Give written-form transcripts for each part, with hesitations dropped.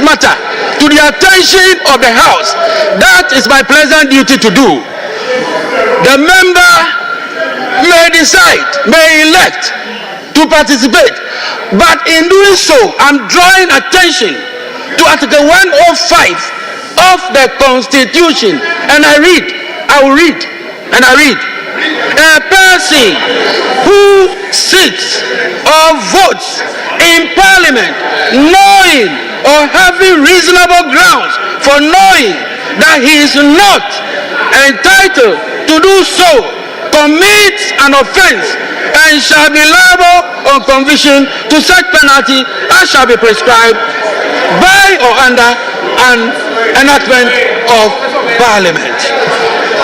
this matter to the attention of the House. That is my pleasant duty to do. The member may decide, may elect to participate, but in doing so, I'm drawing attention to Article 105 of the Constitution, and I will read. A person who sits or votes in Parliament knowing or having reasonable grounds for knowing that he is not entitled to do so commits an offense and shall be liable on conviction to such penalty as shall be prescribed by or under an enactment of Parliament.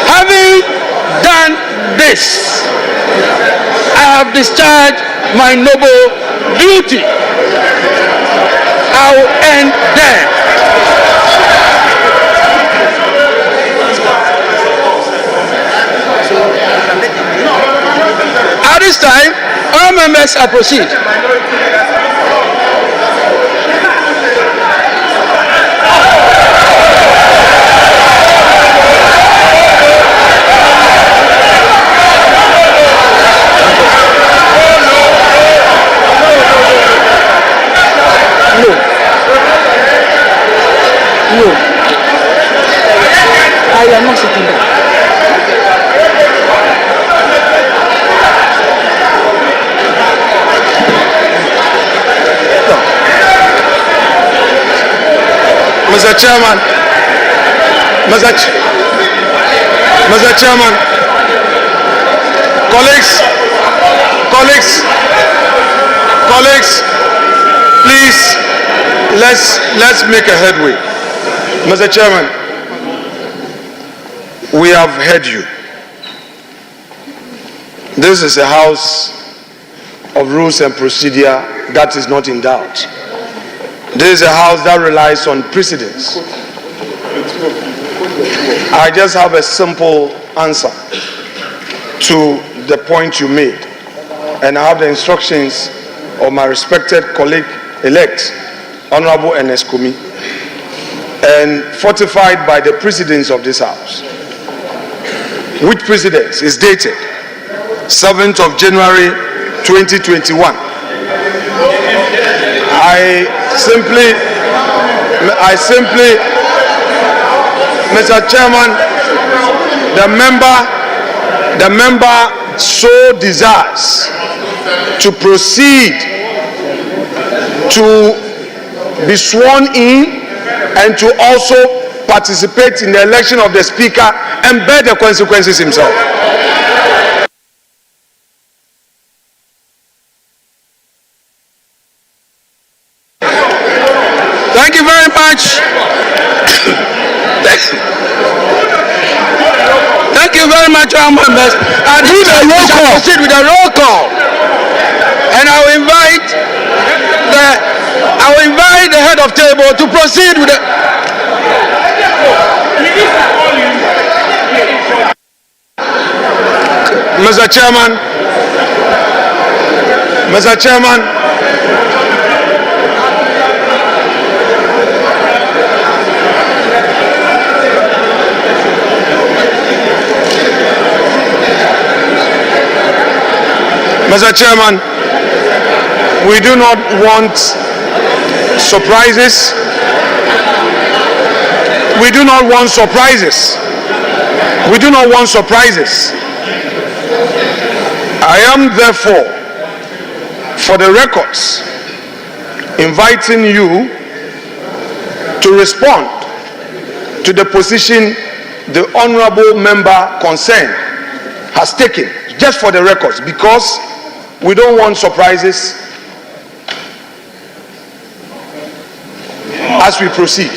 Having done this, I have discharged my noble duty. I will end there. At this time, all members shall proceed. No, I am not sitting there. No. Mr. Chairman, colleagues, please, let's make a headway. Mr. Chairman, we have heard you. This is a house of rules and procedure that is not in doubt. This is a house that relies on precedence. I just have a simple answer to the point you made, and I have the instructions of my respected colleague-elect, Honorable Ernest Kumi, and fortified by the precedence of this House, which precedence is dated 7th of January 2021. I simply, Mr. Chairman, the member so desires to proceed to be sworn in and to also participate in the election of the Speaker and bear the consequences himself. Thank you very much. Thank you very much, our members. I do the roll call. Proceed with the roll call, and I will invite the head of table to proceed with the. Mr. Chairman, Mr. Chairman, we do not want surprises. We do not want surprises. We do not want surprises. I am therefore, for the records, inviting you to respond to the position the honorable member concerned has taken, just for the records, because we don't want surprises as we proceed.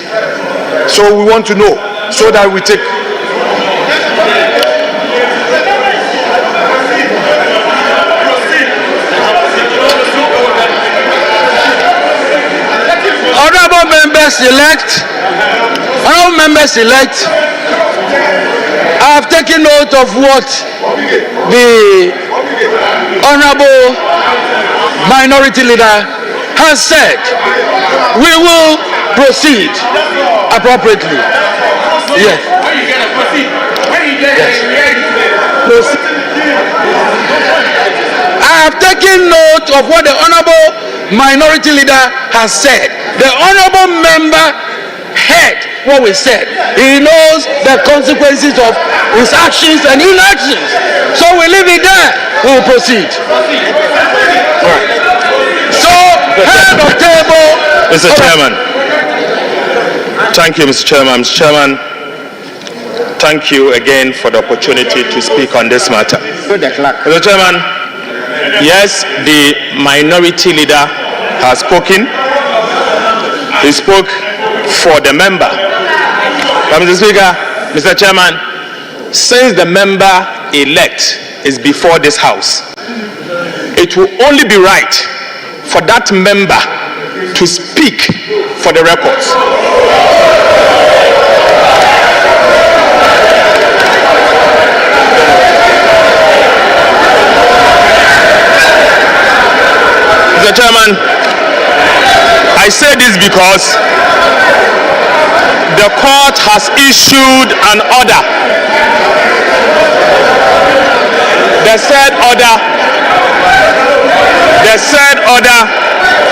So we want to know, so that we take. Honorable members elect, I have taken note of what the Honorable Minority Leader has said. We will proceed appropriately. Yes. Proceed. I have taken note of what the Honorable Minority Leader has said. The Honorable Member heard what we said. He knows the consequences of his actions and inactions. So we leave it there. We will proceed. Right. So, head of table. Mr. Chairman. Thank you, Mr. Chairman. Mr. Chairman, thank you again for the opportunity to speak on this matter. Mr. Chairman, yes, the minority leader has spoken. He spoke for the member. But Mr. Speaker, Mr. Chairman, since the member-elect is before this House, it will only be right for that member to speak for the records. Mr. Chairman, I say this because the court has issued an order. The said order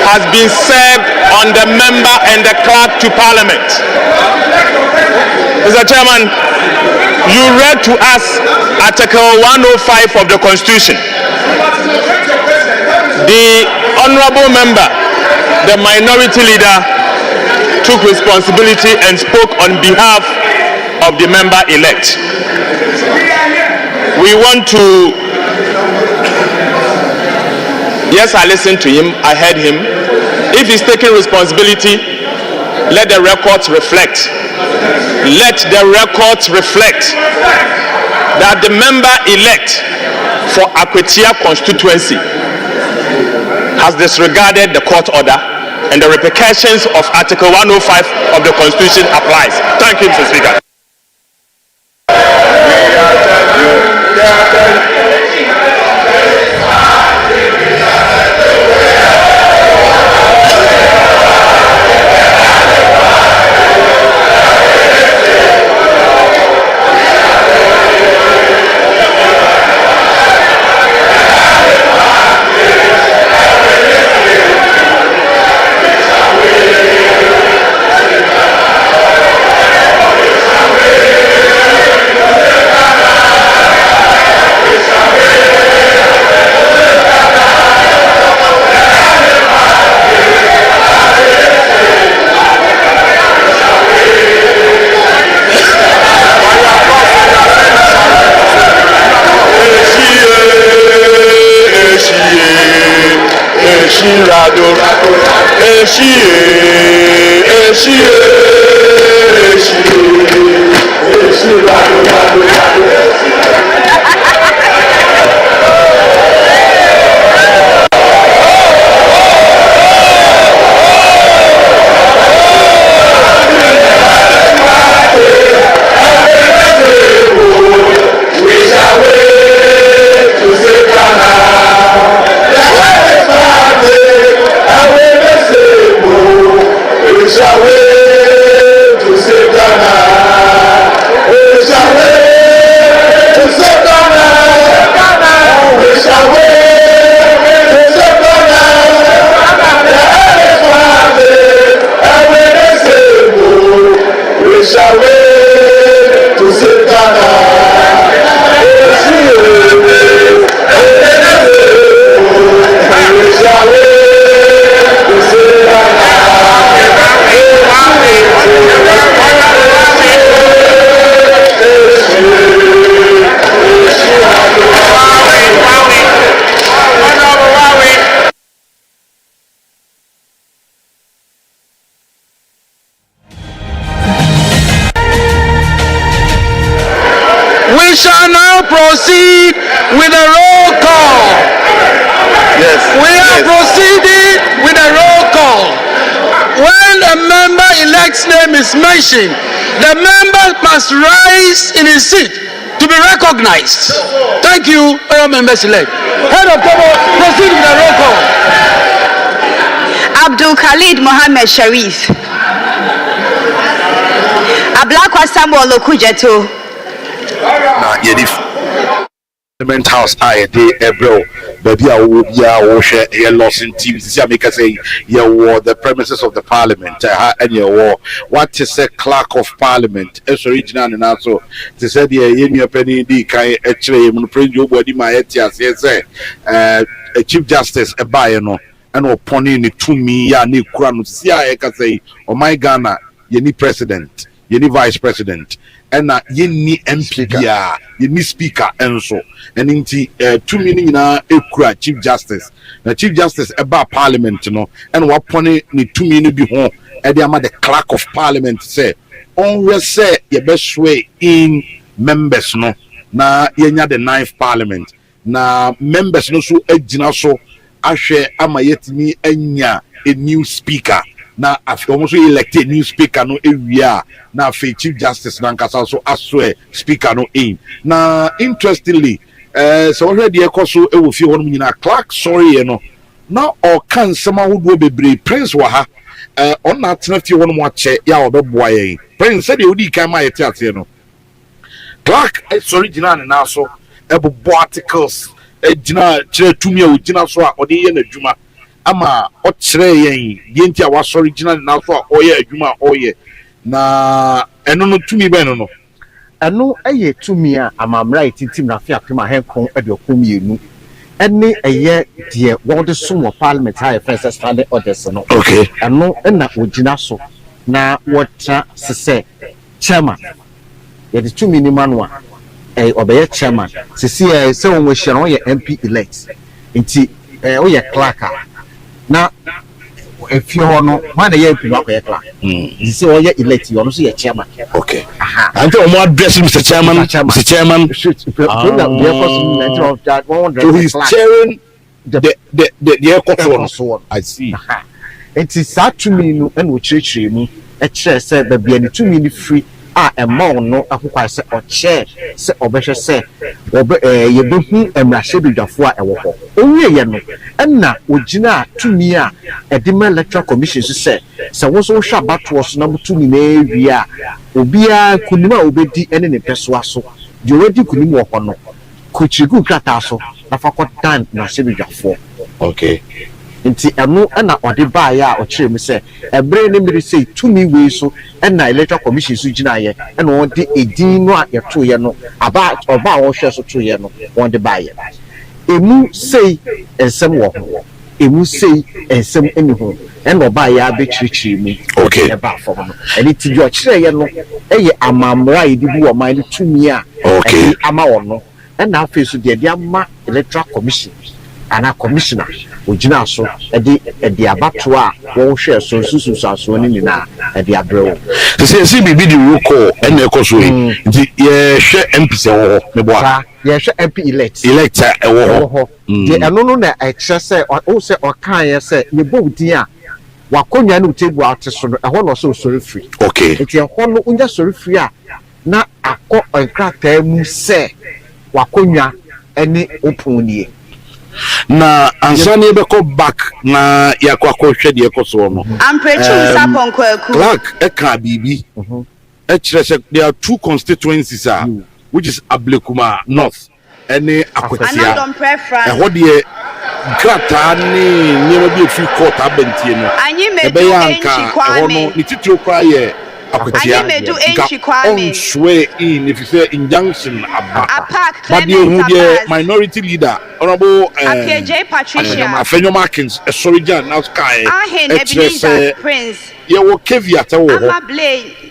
has been served on the member and the clerk to Parliament. Mr. Chairman, you read to us Article 105 of the Constitution. The honorable member, the minority leader, took responsibility and spoke on behalf of the member-elect. We want to, yes, I listened to him, I heard him. If he's taking responsibility, let the records reflect. Let the records reflect that the member-elect for Akwetia constituency has disregarded the court order, and the repercussions of Article 105 of the Constitution applies. Thank you, Mr. Speaker. We shall now proceed with a roll call. Yes. We are proceeding with a roll call. When a member-elect's name is mentioned, the member must rise in his seat to be recognized. Thank you, all members-elect. Head of table, proceed with the roll call. Abdul Khalid Mohammed Sharif. Ablakwa Samuel Okujeto. Na yedif Parliament House de Ebro, baby, I will be our share a loss in teams. Make say you war the premises of the Parliament, and your war. What is a clerk of Parliament? As original and also to say the in your penny D. Kai actually, print your body my etias, yes, a Chief Justice, a Bayano, and upon it to me, ya ni Kran, see, I can say, oh my Ghana, you need president, you need vice president. And ye ni MP ye ni speaker and so and inti 2 million na ekura Chief Justice na Chief Justice eba Parliament no and wapone ni 2 million bi ho e dey ama the clerk of Parliament say on we say ye be sway in members no na ye nya the 9th Parliament na members no so agina so ahwe ama yetimi anya a new speaker na after almost elected new speaker no area na for Chief Justice nankasa so aswe speaker no in na interestingly so already ekoso e wo fie won nyina clerk sorry no na o kan sama wodo bebre prince wa ha on na tena fie won mo ache ya obeboa yen prince said e odi kan ma yete ate no clerk sorry gina na so e bo articles gina kire tumi a ogina so a ode ye na dwuma ama o kire yen die ntia wa sorry gina na so a oye adwuma oye na eno no tumi be no eno eye tumi a amamra ititim na fia pema henkon adokomienu ene eye de wode so mo parliament high first standing orders no okay eno na ogina so na water sese chairman ye de tumi ni manwa obeye chairman sese se won hye no ye MP elect nti o ye clerk na if you know man ye MP no ko clerk you say o ye elect you no so ye chairman okay and o mo address Mr. Chairman so he's chairing the control I see it is that to me no and we chire mu e kire say ba bia ni to me ni free a emma no akokwa se o chair se obehwe se ye behu emrahye bidwafo a ewo ho onwie ye no enna ogina tumi a edema electoral commission se wo so hwa bato so na mutumi na ewi a obia kunima obedi ene ne peso aso de wedi kunim wo ho no kochigu krata so na fakotan na hye bidwafo okay nti eno na ode baaya a okire mu se ebre ne mmiri sei tumi we so na electoral commission so gina ye na ode edin no a yeto ye no aba oba a wo hwe so to ye no wonde baaya emu sei ensem wo ho emu sei ensem eni ho na oba ya be chirichiri mu okay eba fom no eni ti jo kire ye no eye amamra edibu wo man tumi a okay ama wo no na afi so de ama electoral commission ana commissioner ogina so edi abato a wo hwe so susu aso ni na edi abrewo se bibi di ruko ene ekoso nti ye hwe MP se wo me boa ye hwe MP elect e wo ho de eno no na e kire se o se o kan ye se ye bowdin a wakonwa no table out so no ho no so sorry free okay nti ho no unya sorry free a na akọ enkrata mu se wakonwa ene oponi na ansani be ko back na yakwa hwe de ekoso no amprechu sapon kwaku clerk e ka bibi e kire se there are 2 constituencies which is Ablekuma North ene Akwatia e ho de grata ni nyema bi fi court abentie no e be yanka e ho no ni titiro kwa ye Akwatia on swear in if you say injunction but the minority leader honorable Patricia Afenyo Markins sorry Jan now sky Prince ye wo caveat wo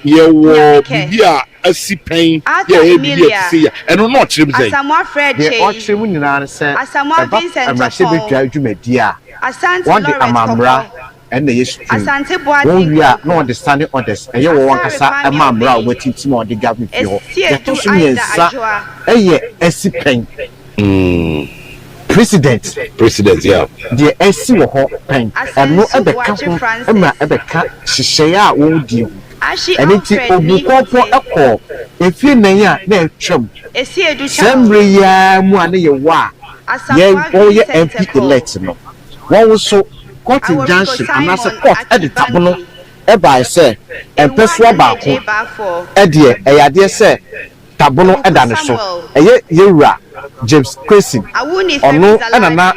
ye wo bibia asipen ye bibia see and no chim say Asamoah Fred the ochim nyina se Asamoah Vincent Amrahye dwumadi a Asante one the amamra and the yesu Asante Boadi one we are no understanding others and you want kasa amamra wetin on the government here ya to so yensa asipen president yeah the AC wo ho pen and no ebeka ho emra ebeka hihye a wo di and it obukofo ekọ efie nan ya na etwam semre ya mu ane ye wa ye oye MP elect no won so court injunction anase court at the tabono eba say empesua baako edie eyade say tabono eda ne so eye yewura James Christian ono na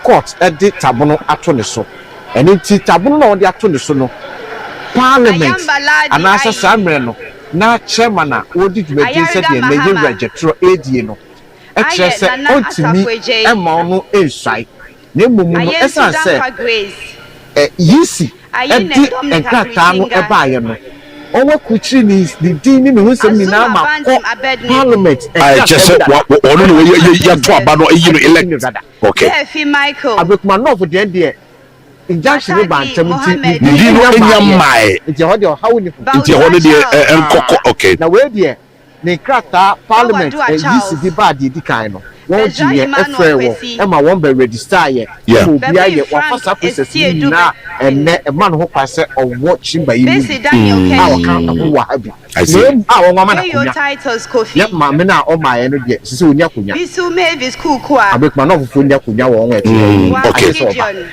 court edi tabono ato ne so eni ti tabono na odi ato ne so no parliament anasa samre no na chairman a odi dwedi se de na yewura jetro edie no ekyese ontimi ema ono ensai na mumu no esa se yisi edi enkrata no ebaaye no owo kuchi ni din ni hu sem ni na ma parliament just ono no ye to aba no eyi no elect okay Michael abekuma no for de injunction ni ba ntam ti ni no enya mai nti ho de how ni nti ho ne de enkoko okay na we de ne krata parliament yisi di ba de di kan no won ji ye efre wo e ma won be register ye obi aye wa fasa process ni na enne e ma no ho kwase owo chimba yi ni a kan ko wa abi ne a won ma na kunya ye ma me na o ma ye no de sisi onya kunya bisu maybe school ko a abekma no fofo nya kunya won we okay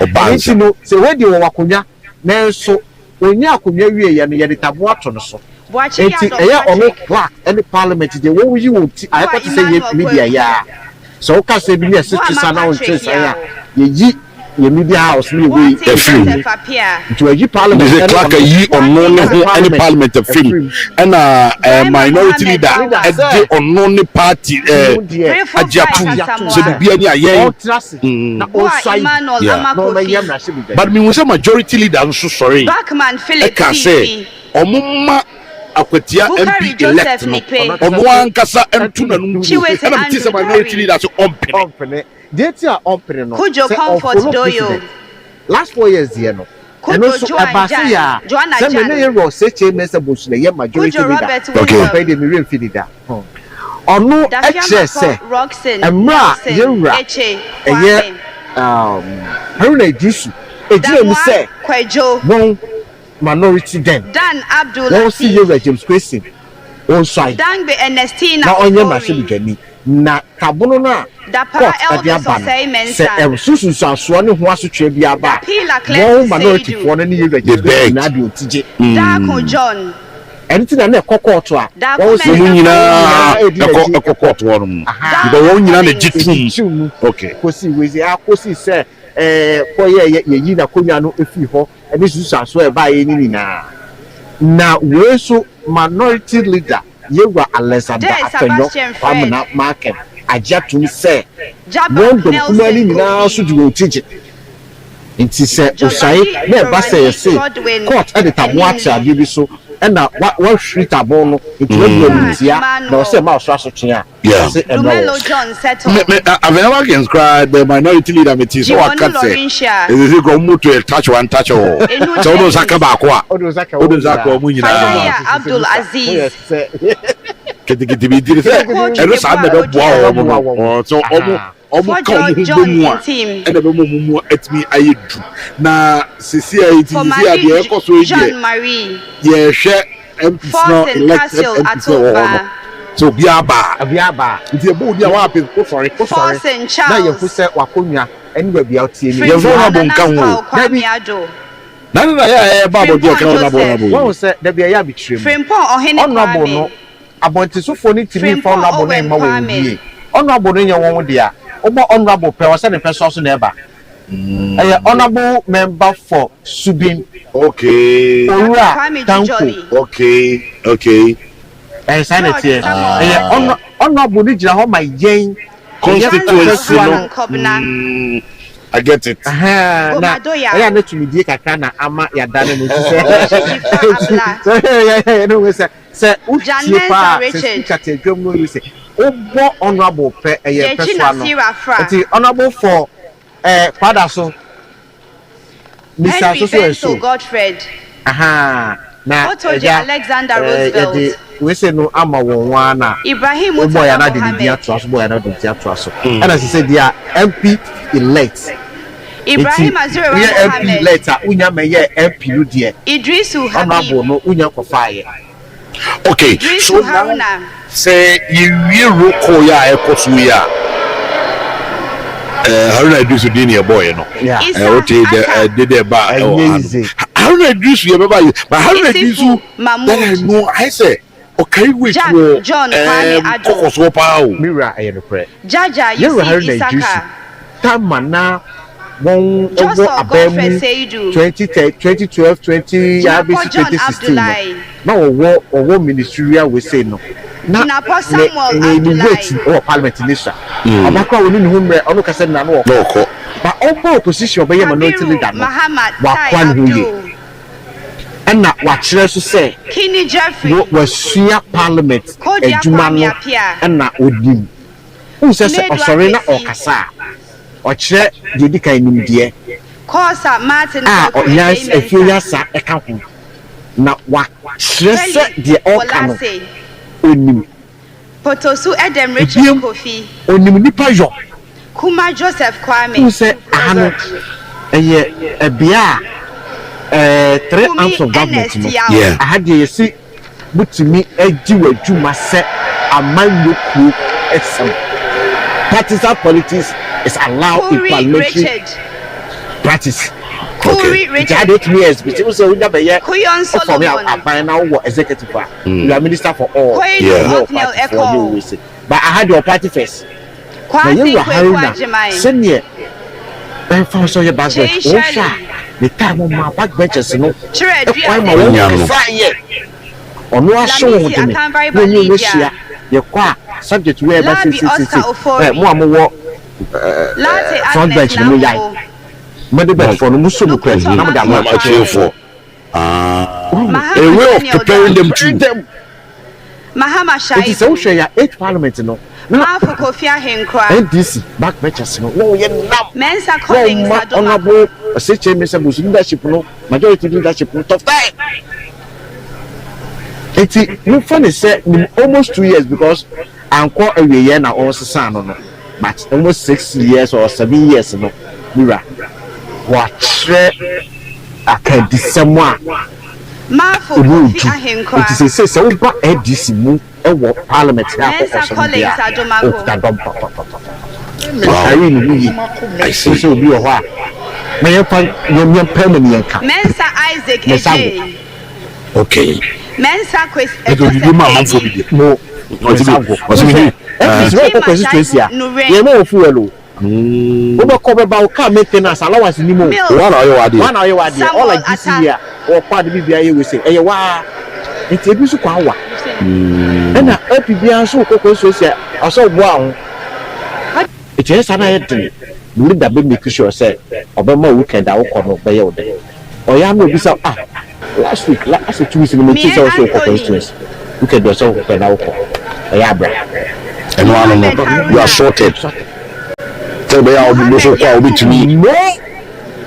obansi no se we de wo kunya na so onya kunya wie ye no ye de tabo ato no so enti eye ono clerk any parliament de wo yi wo ti aye ko ti say ye media ya so ka say bi ne se twisa na won twisa ya ye yi ye media house ni we film to ye parliament is a clerk yi ono ne ho any parliament film and minority leader e de ono ne party ajapu so bi ani aye na o sai no me yam na se bi but me we say majority leader nso sorry Backman Philip say omumma akwatia MP elect no omo ankasa entuna no na mti se minority leader so ompene date a ompene no Kujo Comfort Doyo last 4 years here no eno so abase ya se me ne ro se chemese bush na ye majority leader okay dey me refidida onu excess emra yewura eye haruna disu ejire mi se Kwejo won minority then Dan Abdullah won see you James Christian on side Dan be Ernestina na onye ma se bigani na tabono na da para elders of say se susu aso ne ho asotwe bia ba won minority for na ne you James na de otije Da ko John enti na ekokoto a won se mu nyina ekokoto won do won nyina na jitum okay kosi wezi akosi se koye ye na konwa no efi ho eni susu aso e ba ye ni na we so minority leader yewa Alexander Afanyo famna market ajatum se won do kumani ni na so di otije nti se osai na ba se se court edit amwacha bi so na wa street abono nti we do ntia na o se ma so asotwe yeah Lumelo John settle I've never inscribed the minority leader meeting so I can't say is it go move to touch one touch all so do zaka ba kwa odo zaka o mu nyina Abdul Aziz kiti bi dire se ero sa na be boa o mo so omo ka o mu a e na be mu etmi ayedu na sisi a de e ko so ye ye hwe MPs no elect MPs o so biaba nti e bo ni a wa pe ko sorry na ye fu se wakonwa eni ba bia otie ni ye vo na bon kan wo na ya ba bo dio kan na bo won se da bia ya bitrem Frimpon ohene onabo no abontisufo ni timi fa onabo no ma wo die onabo no nya won de a obo onabo pe o se ne peso so na eba honorable member for Subin. Okay. Ora Tanko. Okay. Sanity. Honorable ni jira ho my yen constituency no. I get it. Na ya na tumi die kakra na ama ya dane no se utie pa se kategori no you say obo honorable pe person no. It honorable for father so Mr. So Godfred. Na Alexander Roosevelt. We say no ama won na Ibrahim boy na de dia trust boy na de dia trust and as he said dia MP elect Ibrahim Azure MP elect unya meye MP no dia Idrisu Habib no unya kofaye. Okay, so Haruna say you roko ya ekosu ya Haruna Idrisu dini boy no yeah what did the ba Haruna Idris you remember you but Haruna Idris that I know I say okay wait John Kwame Ado kokoso pa o Mira aye no pre Jaja you see Isaka Tamana one just over Godfrey Seidu 2012 2016 na wo ministerial we say no na Samuel Abdullahi or parliament minister abakwa woni ne humre ono kase na no ko but all opposition be minority leader no wa kwan huye na wa kire so say Kini Jeffrey wa sua parliament ejuma no na odim unse se osore na okasa o kire de di kan nimdie Kosa Martin yes if you yasa e ka ho na wa kire se de okano onim Potosu Edem Richard Kofi onim nipa yo Kuma Joseph Kwame unse ano eye ebia 3 arms of government no yeah ahade yesi butumi agi wadwuma se amanyoku esem partisan politics is allowed in parliamentary practice Kuri Richard 8 years but you say we never hear Kuyon Solomon aban na wo executive you are minister for all but I had your party first Kwasi Kwajimai senior ben fa so your back bench o sha the time on my back benches no why my one fire ono aso wo de me no no shia ye kwa subject where ba sisi mo amowo front bench no yai mede bench for no muso no press na me da ma cheer for a way of preparing them to them Mahama Shai it is so share ya 8 parliament no na for Kofi Ahenkra NDC back benches no wo ye nam Mensa Collins Adoma honorable SHM leadership no majority leadership no tough time it no funny say almost 2 years because anko every year na all season no but almost 6 years or 7 years no mira watch aka December Mafo Kofi Ahenkra it is say we ba NDC mu ewo parliament Mensa Collins Adoma I see so be o ha me pan nyam permanent ka Mensa Isaac Eje okay Mensa Quest no what's me constituency ye no fuel o be ko be ba o ka maintenance allowance ni mo one ayo wade all like this year o pa de bibia ye we say eye wa it ebi su kwa wa na apibia so ko constituency aso bo ahun it is an idea we da be make sure say obema weekend a wo kono be ye ode o ya no bi say last 2 weeks we meet so constituency we can do so for now ya bra and one you are sorted tell me how you so far with me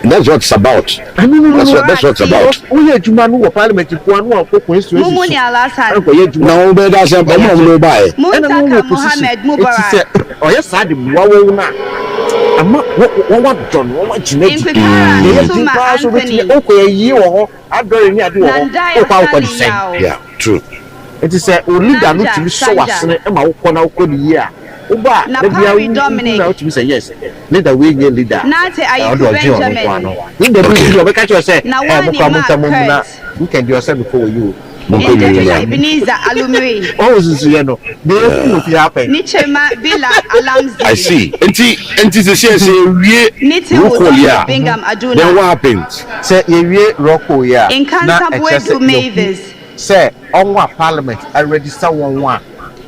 that's what it's about that's what it's about we are juma no parliament ko anu ko constituency Mumuni Alasan now be that say be no buy Muntaka Mohammed Mubarak o ya sad wawo na ama what done what jinedi so Anthony o ko yi wo ho adore ni ade wo ho o kwa say yeah true it is a leader no to so wasene e ma wo ko na wo ko ni ya uba na Paris Dominic na to say yes leader we nye leader Nate Ayiku Benjamin in the video we catch you say na wani na you can do yourself before you Ebenezer Alumri oh so you know they fit happen Nichema Bila Alamzi I see enti say we Nitin Bingham Aduna then what happens say we rocko ya in Kansabwedu Mavis say on parliament I register one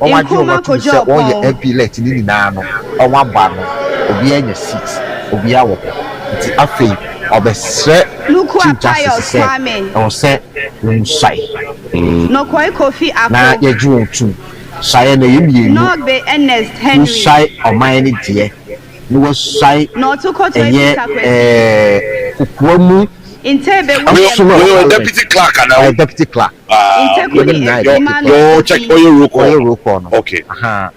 on wa jo to say on your MP elect ni na no on wa ba no obi anya seat obi awo nti afei obesre Nuku Apayo Swami on say nsai no koi Kofi Apo na ye ju otu sai na ye mienu no be Ernest Henry sai oman ni de ni wo sai no to ko to kukuamu Intebe we deputy clerk and deputy clerk yo check all your roll call okay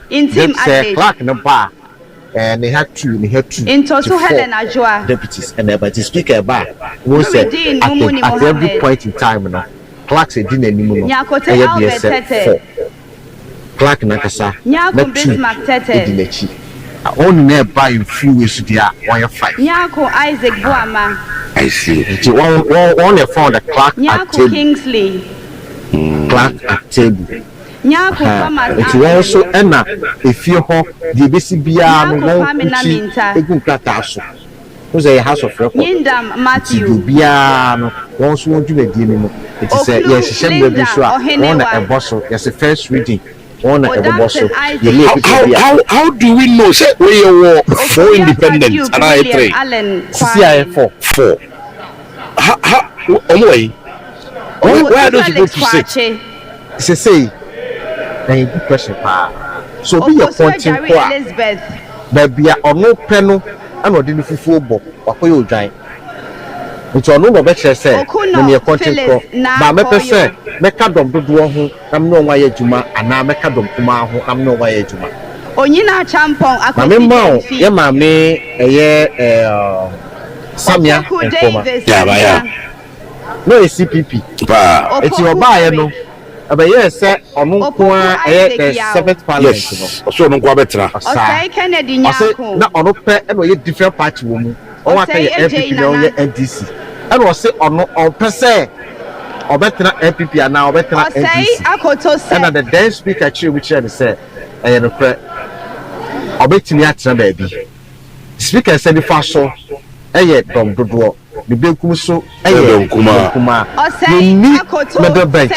Intim say clerk no ba and they had two into so Helen Ajua deputies and but the speaker ba who say at every point in time no clerk say din animu no Nyakote Albert Tete clerk na kasa Nyako Bismarck Tete on na ba in few ways dia one fight Nyako Isaac Boama I see. One found the clerk at Nyako table. Kingsley. Clerk at table. Nyako Thomas. It's also Anna. If you have the BCBR, who's a house of record. Yindam Matthew. Biano, once won't do the dealing. It is a yes, she will be sure. One a bustle, yes, a first reading. One a bustle. How do we know? Say we are 4 independents and I 3. CI 4. How? Why don't you go to 6? It's a say. A good question. So be a pointing Elizabeth. Baby, or no penal. I'm not doing football or for you, giant. Which I know better say, when you're content, but my person, make a dom to do one, I'm no way to ma, and now make a dom to ma, I'm no way to ma. Onyina champon, I remember, yeah, mammy, a year, Samia, yeah, no, it's CPP, it's your buyer, no. But yes, sir, on no point, 7th parliament. So no go better. Okay, Kennedy Nyako. Now, on no pay, and we different party woman. Or I say MPP now, NDC. And was say on no on per se. Or better MPP and now better NDC. And the dance speaker chair which I say, I am a prayer. Or better me at baby. Speaker said the first so. Aye, Dom Dodo. The big Kumso, Aye, Kuma. You need the bench.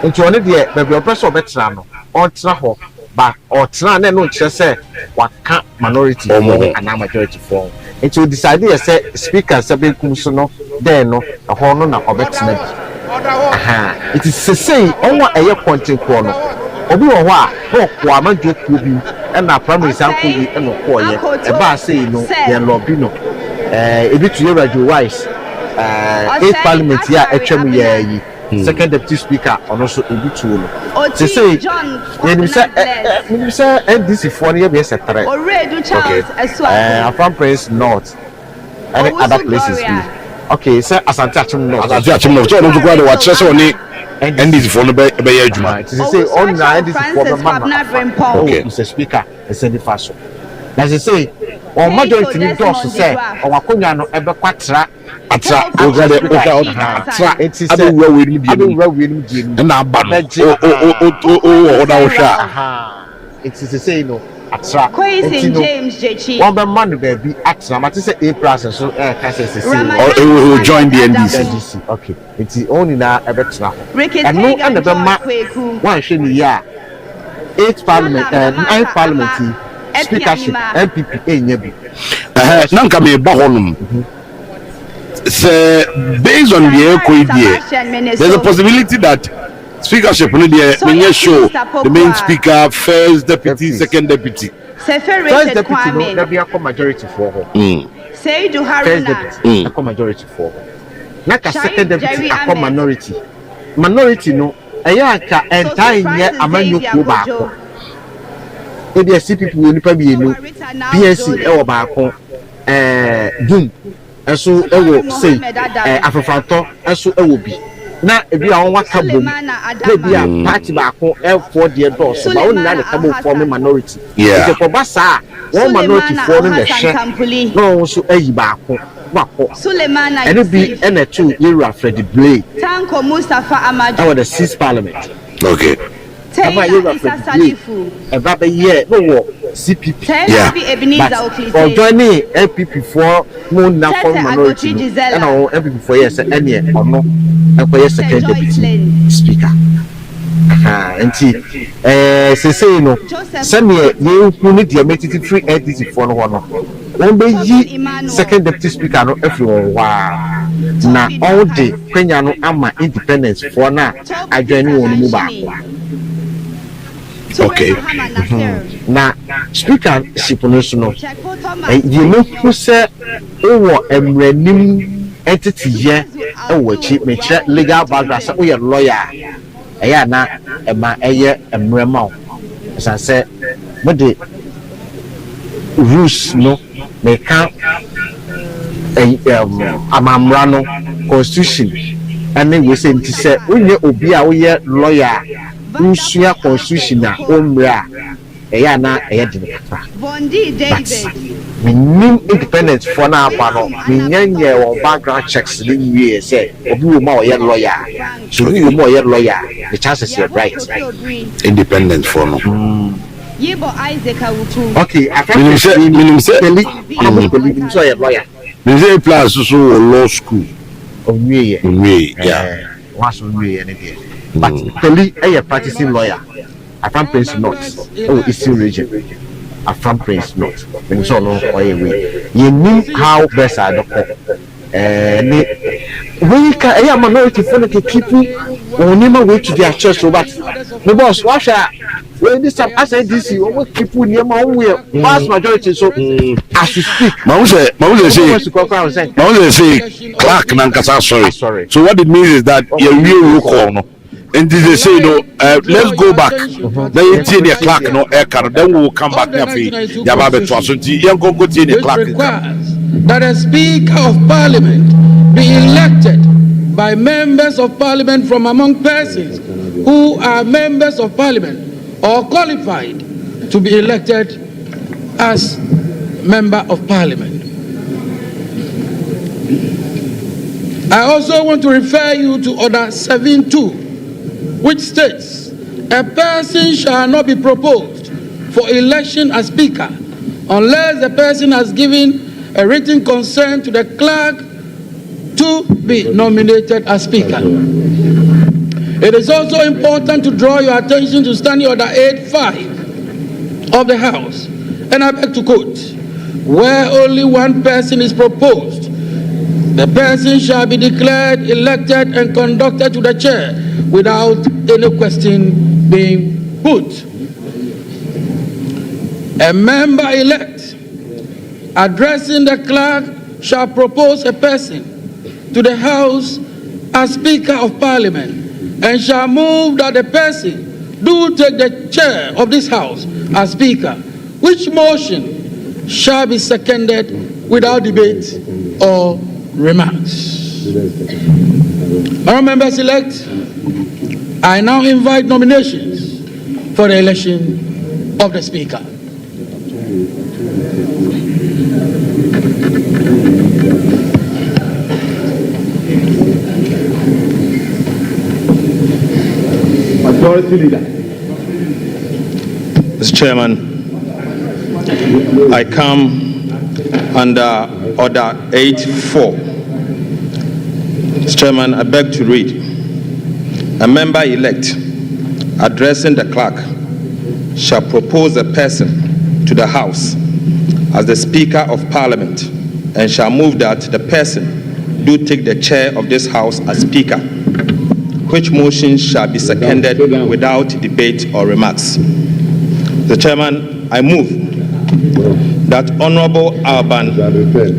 Into one day, maybe a person of veteran or Traho, but or Tran and no chess say what can't minority and a majority form. It will decide to say speaker Sabi Kumsono, then no a horn or veteran. It is to say, on what a year pointing corner. Obi wa wa ma jo kubi and na primary sample bi and no ko ye e ba say no ye lobby no ebi to your radio wise 8th parliament here atwam ye yi second deputy speaker ono so ebi to no say say you say NDC for no be say 3 okay Afam Prince North and other places okay say Asante Achim North so no go dey watch so ni NDC for no be adwuma it say on na NDC for no man okay Mr. Speaker e say the fashion na say on majority ni doors say on akonya no ebe kwatra atra ogade atra it is say we ni die na aba no o da wo hwa it is say no atra James Jechi one be man baby atra ma say April so can say or will join the NDC okay it's only na ebe tra and no and the ma one hwe ni ya 8th parliament 9th parliament speakership MPP enya bi na nka me ba honum say based on the equity there's a possibility that speakership no dey menye show the main speaker first deputy second deputy first deputy no there be a majority for her say do haruna a majority for her na ka second deputy a minority no eya ka entire amanyoku ba ko ebi CPP we nipa bi enu PNC e wo ba ko dum eso e wo say afefanto eso e wo bi na ebi a won wata bom ebi a party ba ko F4 de do so ba won na de kabo form minority e ko ba sa one minority for the hwe no so ayi ba ko Sulemana and be and two era Freddie Blade Tanko Mustafa Amaju our the 6th parliament okay about a year no CPP yeah or joining MPP for moon now for minority and our MPP for yes any or no and for yes second deputy speaker and say no send me you need the meeting 3 NDC for no one be second deputy speaker no everyone wow na all day Kenya no ama independence for na adjoining one move back. Okay. Na speaker shipunisu no. You know who say owo emranim entity here e wo chi me che legal background say we lawyer. Eya na e ma eye emrema o. As say but the rules no me can amamra no constitution and we say nti say we obi a we lawyer Usia constitution na omra eya na eya de kata Bondi David Minim independence for now, pano. Minyanya or background checks the year say, or do more yet lawyer. So you more yet lawyer. The chances are right. Independent for no. Okay, I think lawyer. They say plus so law school. Yeah. Once we anything. But Kelly, a practicing lawyer. I can't Prince not. Oh, it's still region. I can't Prince not. When so long way. You knew how best I don't. We can a minority for the people who never wait to their church. But the boss, watch out. Well, this time I said this, you always people near my own way. Vast majority, so as you speak, Mauze say Clark Nankasa sorry. So what it means is that you will call no. And they say no, let's go back. Then you see the Clark no air car, then we'll come back there. Yababe Twasunti, young go see the Clark. That a Speaker of Parliament be elected by members of Parliament from among persons who are members of Parliament or qualified to be elected as member of Parliament. I also want to refer you to Order 7.2, which states, a person shall not be proposed for election as Speaker unless the person has given a written consent to the clerk to be nominated as Speaker. It is also important to draw your attention to Standing Order 8.5 of the House, and I beg to quote, where only one person is proposed, the person shall be declared elected and conducted to the chair without any question being put. A member-elect addressing the clerk shall propose a person to the House as Speaker of Parliament and shall move that the person do take the chair of this House as Speaker, which motion shall be seconded without debate or remarks. Honourable members elect, I now invite nominations for the election of the Speaker. Majority Leader. Mr. Chairman, I come under Order 8.4. Mr. Chairman, I beg to read. A member-elect addressing the clerk shall propose a person to the House as the Speaker of Parliament and shall move that the person do take the chair of this House as Speaker, which motion shall be seconded without debate or remarks. The Chairman, I move that Honorable Alban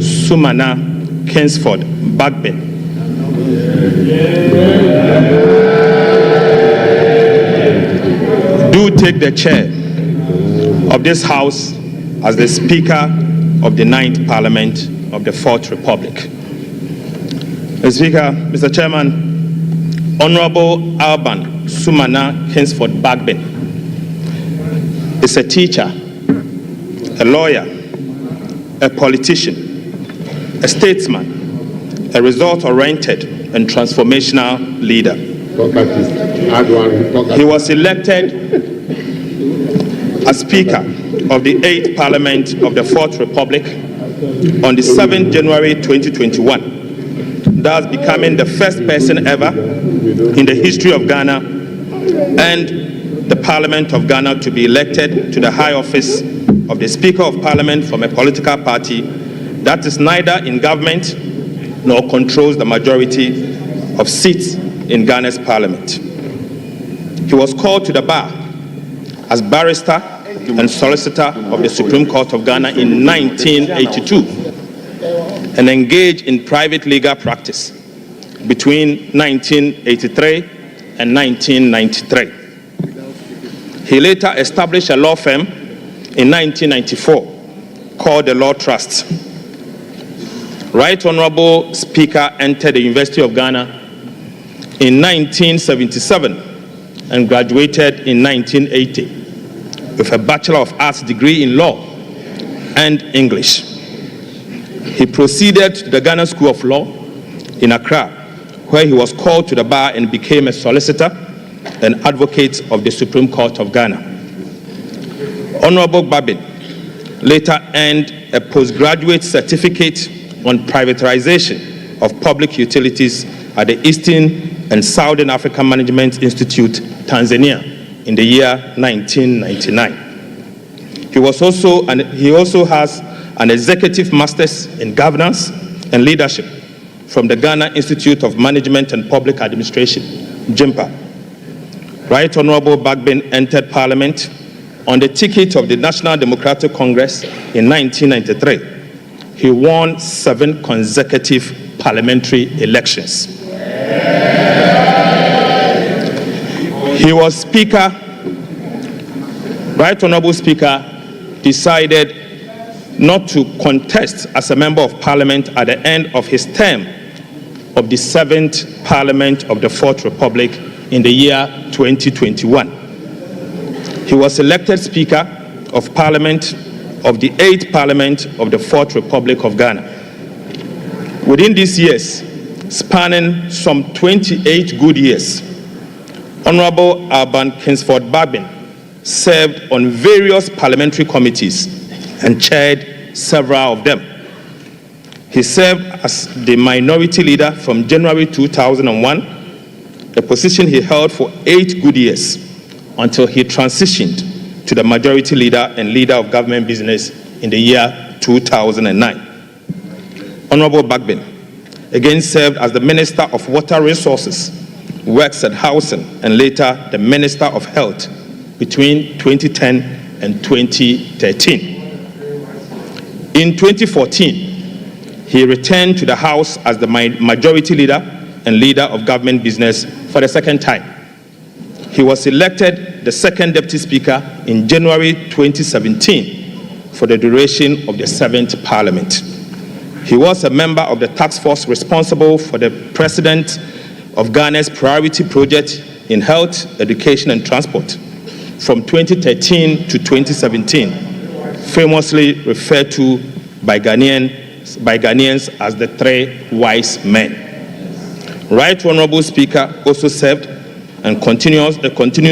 Sumana Kingsford Bagbe do take the chair of this House as the Speaker of the 9th Parliament of the 4th Republic. Mr. Speaker, Mr. Chairman, Honorable Alban Sumana Kingsford Bagbe is a teacher, a lawyer, a politician, a statesman, a result-oriented and transformational leader. He was elected as Speaker of the 8th Parliament of the 4th Republic on the 7th January 2021, thus becoming the first person ever in the history of Ghana and the Parliament of Ghana to be elected to the high office of the Speaker of Parliament from a political party that is neither in government nor controls the majority of seats in Ghana's Parliament. He was called to the bar as barrister and solicitor of the Supreme Court of Ghana in 1982 and engaged in private legal practice between 1983 and 1993. He later established a law firm in 1994 called the Law Trust. Right Honorable Speaker entered the University of Ghana in 1977 and graduated in 1980 with a Bachelor of Arts degree in Law and English. He proceeded to the Ghana School of Law in Accra, where he was called to the bar and became a solicitor and advocate of the Supreme Court of Ghana. Honorable Babin later earned a postgraduate certificate on privatization of public utilities at the Eastern and Southern African Management Institute, Tanzania, in the year 1999. He also has an executive master's in governance and leadership from the Ghana Institute of Management and Public Administration, JIMPA. Right Honorable Bagbin entered Parliament on the ticket of the National Democratic Congress in 1993. He won 7 consecutive parliamentary elections. He was Speaker. Right Honorable Speaker decided not to contest as a member of Parliament at the end of his term of the 7th Parliament of the 4th Republic in the year 2021. He was elected Speaker of Parliament of the 8th Parliament of the 4th Republic of Ghana. Within these years, spanning some 28 good years, Honorable Alban Kingsford Babin served on various parliamentary committees and chaired several of them. He served as the minority leader from January 2001, a position he held for 8 good years until he transitioned to the majority leader and leader of government business in the year 2009. Honorable Bagbin again served as the Minister of Water Resources, Works and Housing, and later the Minister of Health between 2010 and 2013. In 2014, he returned to the House as the majority leader and leader of government business for the second time. He was elected the second Deputy Speaker in January 2017 for the duration of the 7th Parliament. He was a member of the task force responsible for the President of Ghana's priority project in health, education, and transport from 2013 to 2017, famously referred to by Ghanaians as the 3 wise men. Right Honorable Speaker also served and continues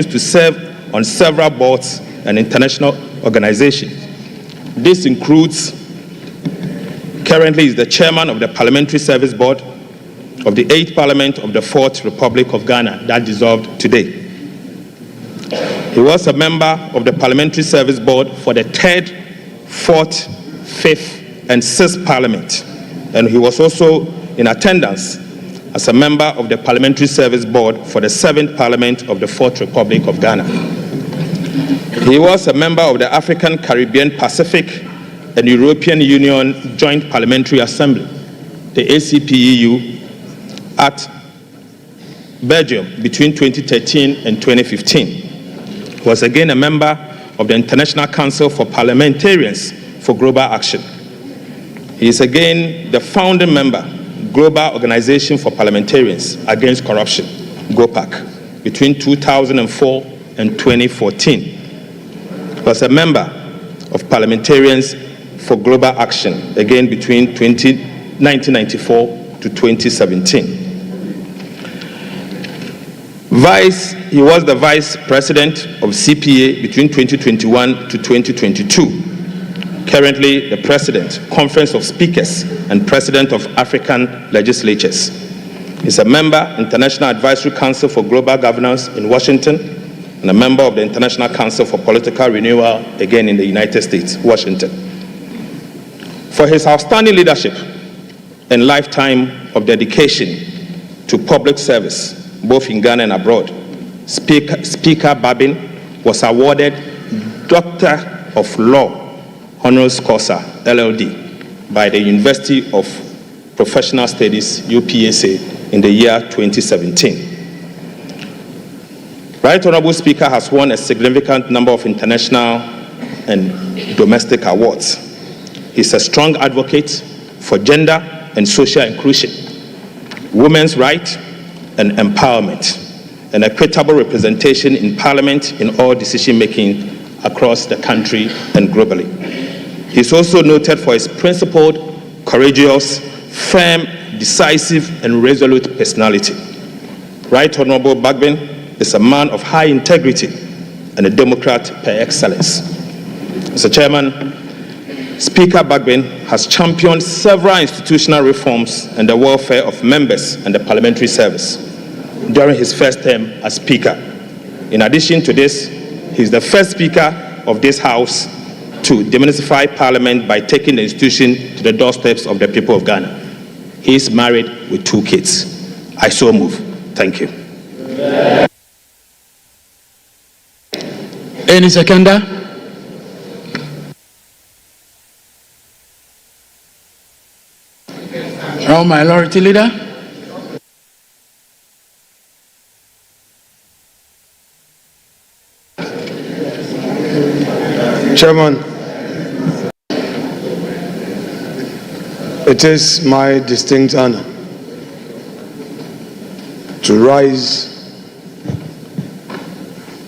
to serve on several boards and international organizations. This includes, currently is the chairman of the Parliamentary Service Board of the 8th Parliament of the 4th Republic of Ghana that dissolved today. He was a member of the Parliamentary Service Board for the 3rd, 4th, 5th, and 6th Parliament, and he was also in attendance as a member of the Parliamentary Service Board for the 7th Parliament of the 4th Republic of Ghana. He was a member of the African, Caribbean, Pacific, and European Union Joint Parliamentary Assembly, the ACPEU, at Belgium between 2013 and 2015. He was again a member of the International Council for Parliamentarians for Global Action. He is again the founding member, Global Organization for Parliamentarians Against Corruption, GOPAC, between 2004 and 2014. He was a member of Parliamentarians for Global Action, again between 1994 to 2017. He was the Vice President of CPA between 2021 to 2022. Currently the President, Conference of Speakers, and President of African Legislatures. He's a member, International Advisory Council for Global Governance in Washington, and a member of the International Council for Political Renewal, again in the United States, Washington. For his outstanding leadership and lifetime of dedication to public service, both in Ghana and abroad, Speaker Babin was awarded Doctor of Law Honoris Causa, LLD, by the University of Professional Studies, UPSA, in the year 2017. Right Honorable Speaker has won a significant number of international and domestic awards. He's a strong advocate for gender and social inclusion, women's rights and empowerment, and equitable representation in Parliament in all decision-making across the country and globally. He's also noted for his principled courageous, firm, decisive, and resolute personality. Right Honorable Bagbin is a man of high integrity and a Democrat par excellence. Mr. Chairman, Speaker Bagbin has championed several institutional reforms and the welfare of members and the parliamentary service during his first term as Speaker. In addition to this, he is the first Speaker of this House to demystify Parliament by taking the institution to the doorsteps of the people of Ghana. He is married with 2 kids. I so move. Thank you. Any seconder? Now, Minority Leader. Chairman, it is my distinct honor to rise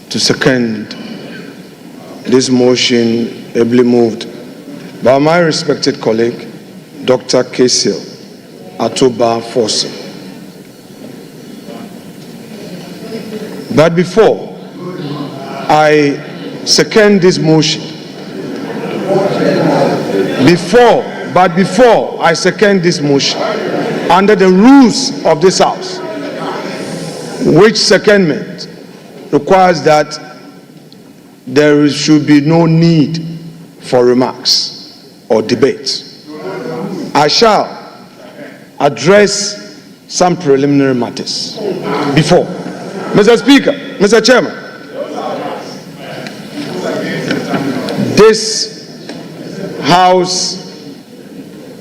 to second this motion ably moved by my respected colleague, Dr. Kesil Atoba Fosse. But before I second this motion, before I second this motion, under the rules of this House, which secondment requires that there should be no need for remarks or debate, I shall address some preliminary matters. Before, Mr. Speaker, Mr. Chairman, this House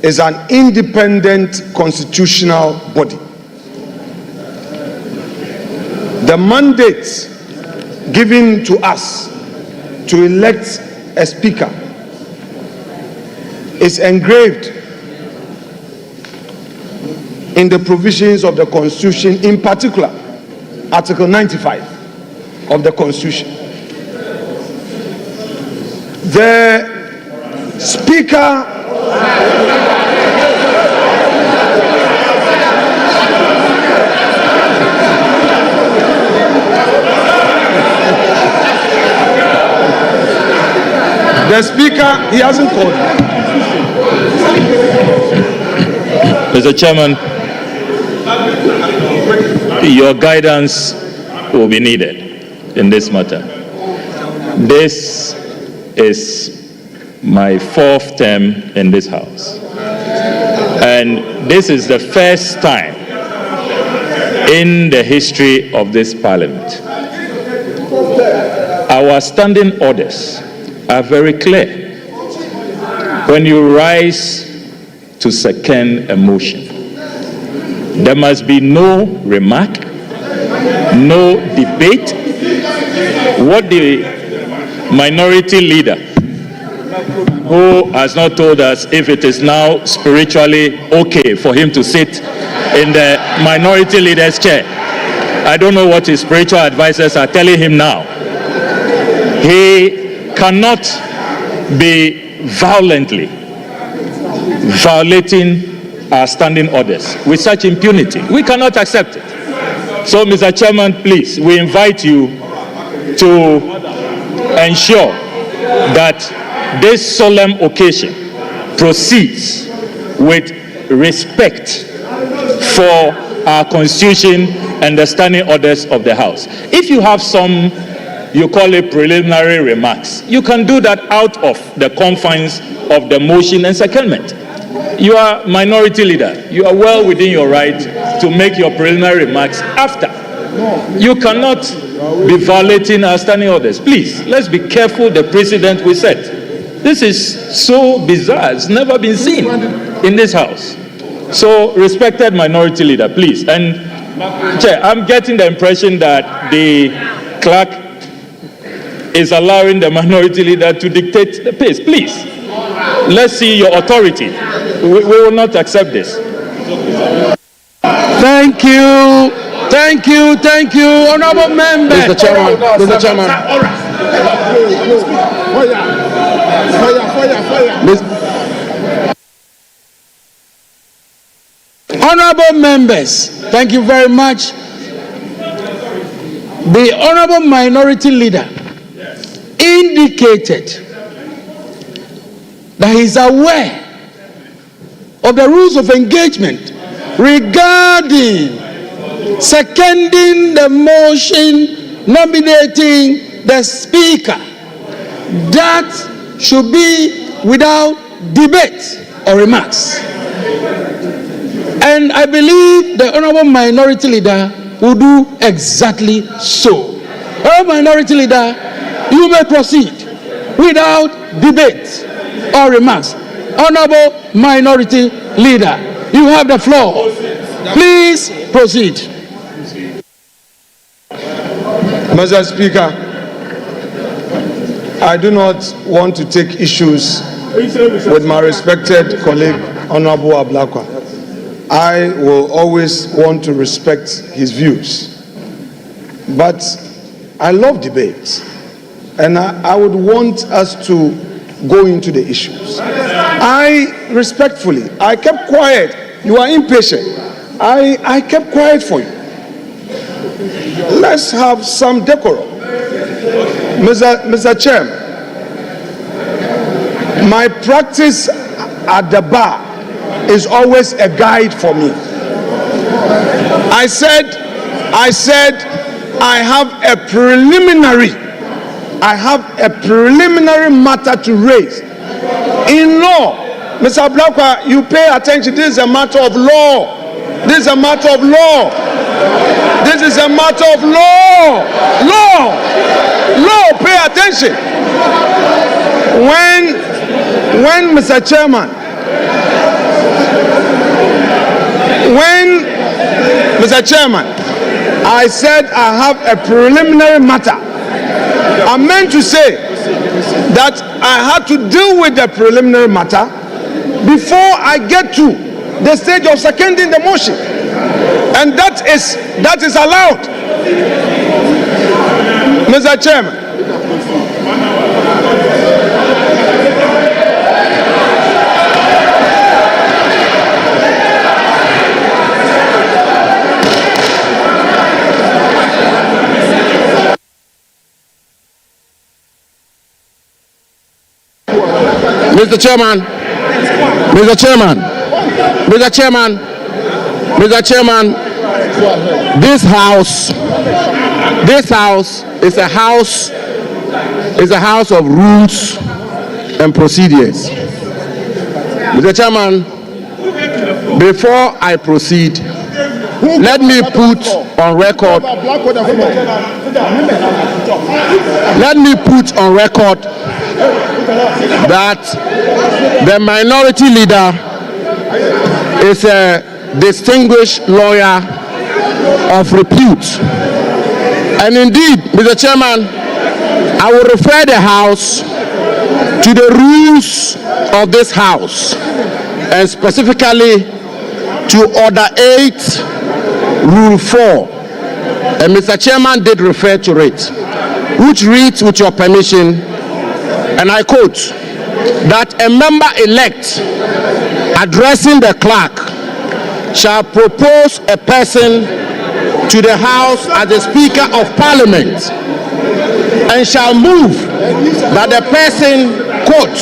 is an independent constitutional body. The mandate given to us to elect a Speaker is engraved in the provisions of the Constitution, in particular, Article 95 of the Constitution. The Speaker he hasn't called me. Mr. Chairman, your guidance will be needed in this matter. This is my 4th term in this House, and this is the first time in the history of this Parliament. Our standing orders are very clear. When you rise to second a motion, there must be no remark, no debate. What the minority leader, who has not told us if it is now spiritually okay for him to sit in the minority leader's chair, I don't know what his spiritual advisors are telling him now. He cannot be violating our standing orders with such impunity. We cannot accept it. So, Mr. Chairman, please, we invite you to ensure that this solemn occasion proceeds with respect for our Constitution and the standing orders of the House. If you have some, you call it preliminary remarks, you can do that out of the confines of the motion and secondment. You are minority leader. You are well within your right to make your preliminary remarks after. You cannot be violating our standing orders. Please, let's be careful the precedent we set. This is so bizarre. It's never been seen in this House. So, respected minority leader, please. And, Chair, I'm getting the impression that the clerk is allowing the minority leader to dictate the pace. Please, let's see your authority. We will not accept this. Thank you. Thank you. Thank you, honorable members. Mr. Chairman. Mr. Chairman. Honorable members, thank you very much. The Honorable Minority Leader indicated that he is aware of the rules of engagement regarding seconding the motion nominating the Speaker. That should be without debate or remarks. And I believe the Honorable Minority Leader will do exactly so. Honorable Minority Leader, you may proceed without debate or remarks. Honorable Minority Leader, you have the floor. Please proceed. Mr. Speaker, I do not want to take issues with my respected colleague, Honorable Ablakwa. I will always want to respect his views. But I love debate, and I would want us to go into the issues. I kept quiet. You are impatient. I kept quiet for you. Let's have some decorum. Mr. Chairman, my practice at the bar is always a guide for me. I said I have a preliminary matter to raise. In law, Mr. Blakwa, you pay attention. This is a matter of law. This is a matter of law. This is a matter of law. Law, pay attention. When Mr. Chairman, I said I have a preliminary matter, I meant to say that I had to deal with the preliminary matter before I get to the stage of seconding the motion, and that is allowed. Mr. Chairman, Mr. Chairman, this house is a house of rules and procedures. Mr. Chairman, before I proceed, let me put on record that the minority leader is a distinguished lawyer of repute. And indeed, Mr. Chairman, I will refer the House to the rules of this House, and specifically to Order 8, Rule 4. And Mr. Chairman did refer to it, which reads, with your permission, and I quote, that a member-elect addressing the clerk shall propose a person to the House as the Speaker of Parliament, and shall move that the person, quote,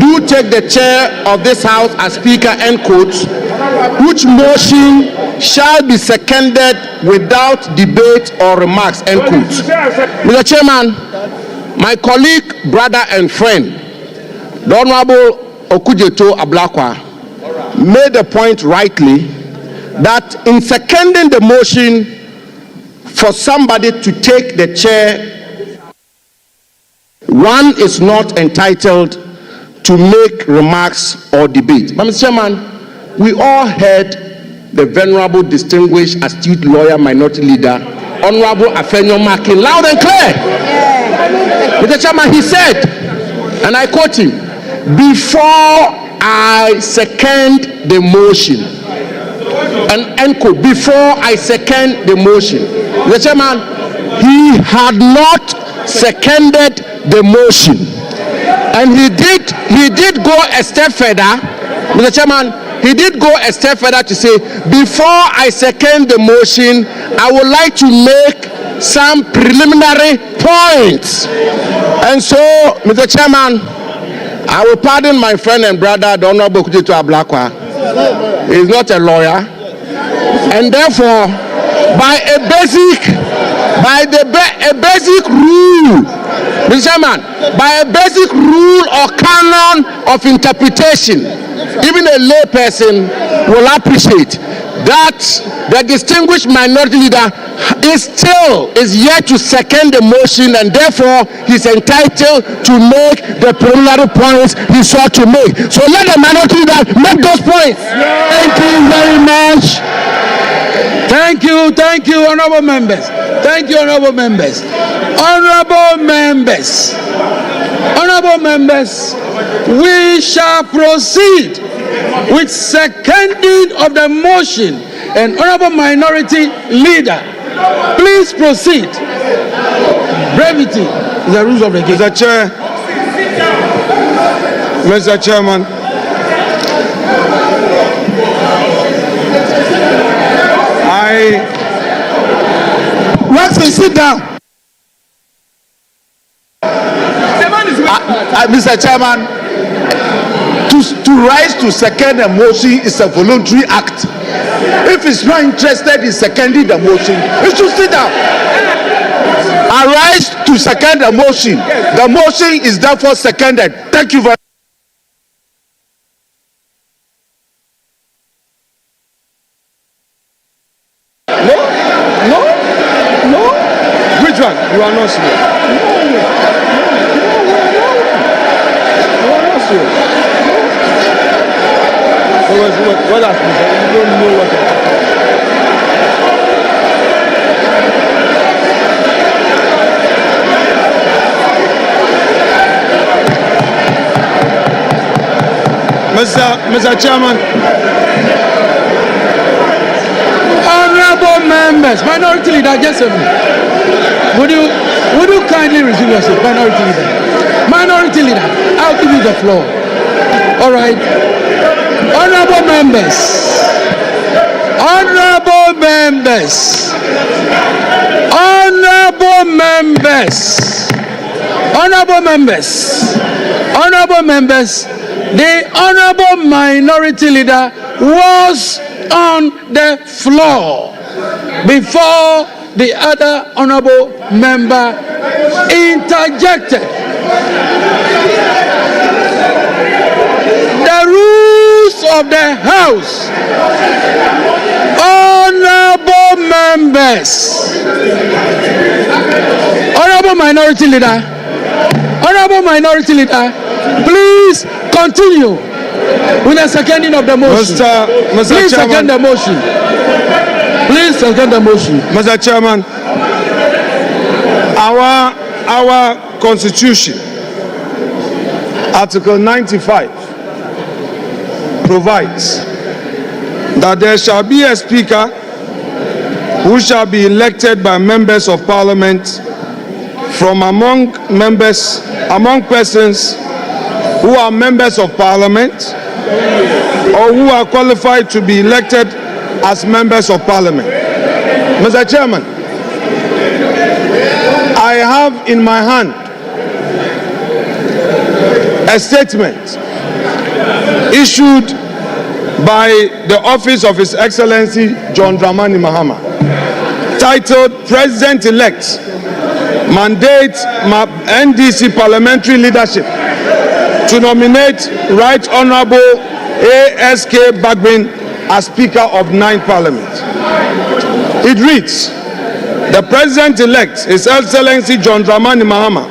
do take the chair of this House as Speaker, end quote, which motion shall be seconded without debate or remarks, end quote. Mr. Chairman, my colleague, brother and friend, the Honorable Okujeto Ablakwa, made the point rightly that in seconding the motion for somebody to take the chair, one is not entitled to make remarks or debate. But Mr. Chairman, we all heard the venerable, distinguished, astute lawyer, minority leader, Honorable Afenyo Makin, loud and clear. Mr. Chairman, he said, and I quote him, before I second the motion, and end quote, before I second the motion. Mr. Chairman, he had not seconded the motion, and he did go a step further. Mr. Chairman, he did go a step further to say, before I second the motion, I would like to make some preliminary points. And so, Mr. Chairman, I will pardon my friend and brother, the Honorable Kujitu Ablakwa. He is not a lawyer. And therefore, by a basic rule, Mr. Chairman, by a basic rule or canon of interpretation, even a lay person will appreciate that the distinguished minority leader is yet to second the motion, and therefore he's entitled to make the preliminary points he sought to make. So let the minority leader make those points. Thank you very much. Thank you, honorable members. Thank you, honorable members. Honorable members, we shall proceed with seconding of the motion. And honorable minority leader, please proceed. Brevity is the rules of the game. Mr. Chairman, Waxman, sit down. Mr. Chairman, to rise to second a motion is a voluntary act. If he's not interested in seconding the motion, he should sit down. I rise to second the motion. The motion is therefore seconded. Thank you very much. No. Which one? You are not sure. What has been said? You don't know what Mr. Chairman. Honorable members, minority leader, just a minute. Would you kindly resume yourself, minority leader? Minority leader, I'll give you the floor. All right. Honorable members, the honorable minority leader was on the floor before the other honorable member interjected. The rules of the House, honorable minority leader, please continue with the seconding of the motion. Please second the motion. Please second the motion. Mr. Chairman, our Constitution, Article 95, provides that there shall be a speaker who shall be elected by members of Parliament from among persons who are members of Parliament or who are qualified to be elected as members of Parliament. Mr. Chairman, I have in my hand a statement issued by the office of His Excellency John Dramani Mahama, titled President-elect Mandate NDC Parliamentary Leadership to nominate Right Honorable ASK Bagbin as Speaker of 9th Parliament. It reads, the President-elect, His Excellency John Dramani Mahama,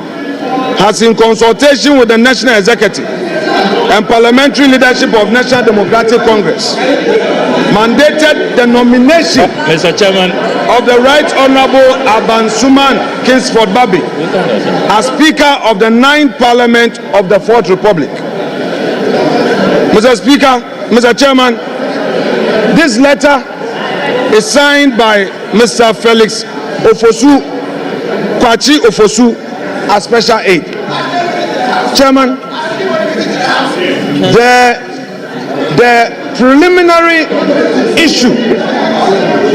has in consultation with the National Executive and Parliamentary Leadership of National Democratic Congress mandated the nomination Mr. Chairman of the Right Honorable Aban Suman Kingsford Babi as Speaker of the 9th Parliament of the 4th Republic. Mr. Speaker, Mr. Chairman, this letter is signed by Mr. Felix Ofosu, Kwachi Ofosu, as Special Aide. Chairman, the preliminary issue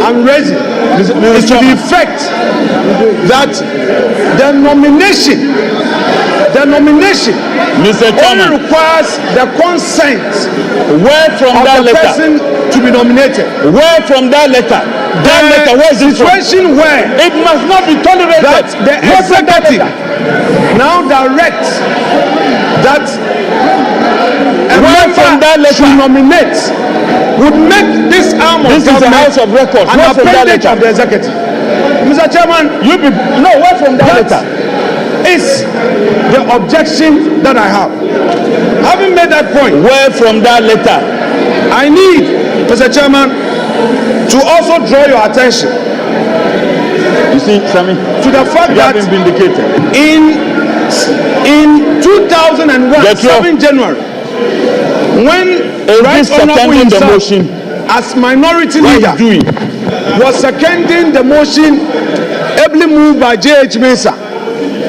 I'm raising is to the effect that the nomination Mr. Chairman, only requires the consent where from of that the letter? person to be nominated. Where from that letter? That letter, where is it from? Situation where It must not be tolerated. that the Where from that executive letter? now directs that a Where from that member letter? should nominate would make this arm of This is the government House of Records. an Where from that appendage letter? of the executive. Mr. Chairman, No, where from that letter? is the objection that I have. Having made that point, Where from that letter? I need, Mr. Chairman, to also draw your attention You see, Sammy, to the fact you have that been vindicated. in 2001, Getro. 7 January, when Right this Honorable seconding the himself, motion? as minority What leader, is doing? was seconding the motion ably moved by J.H. Mensah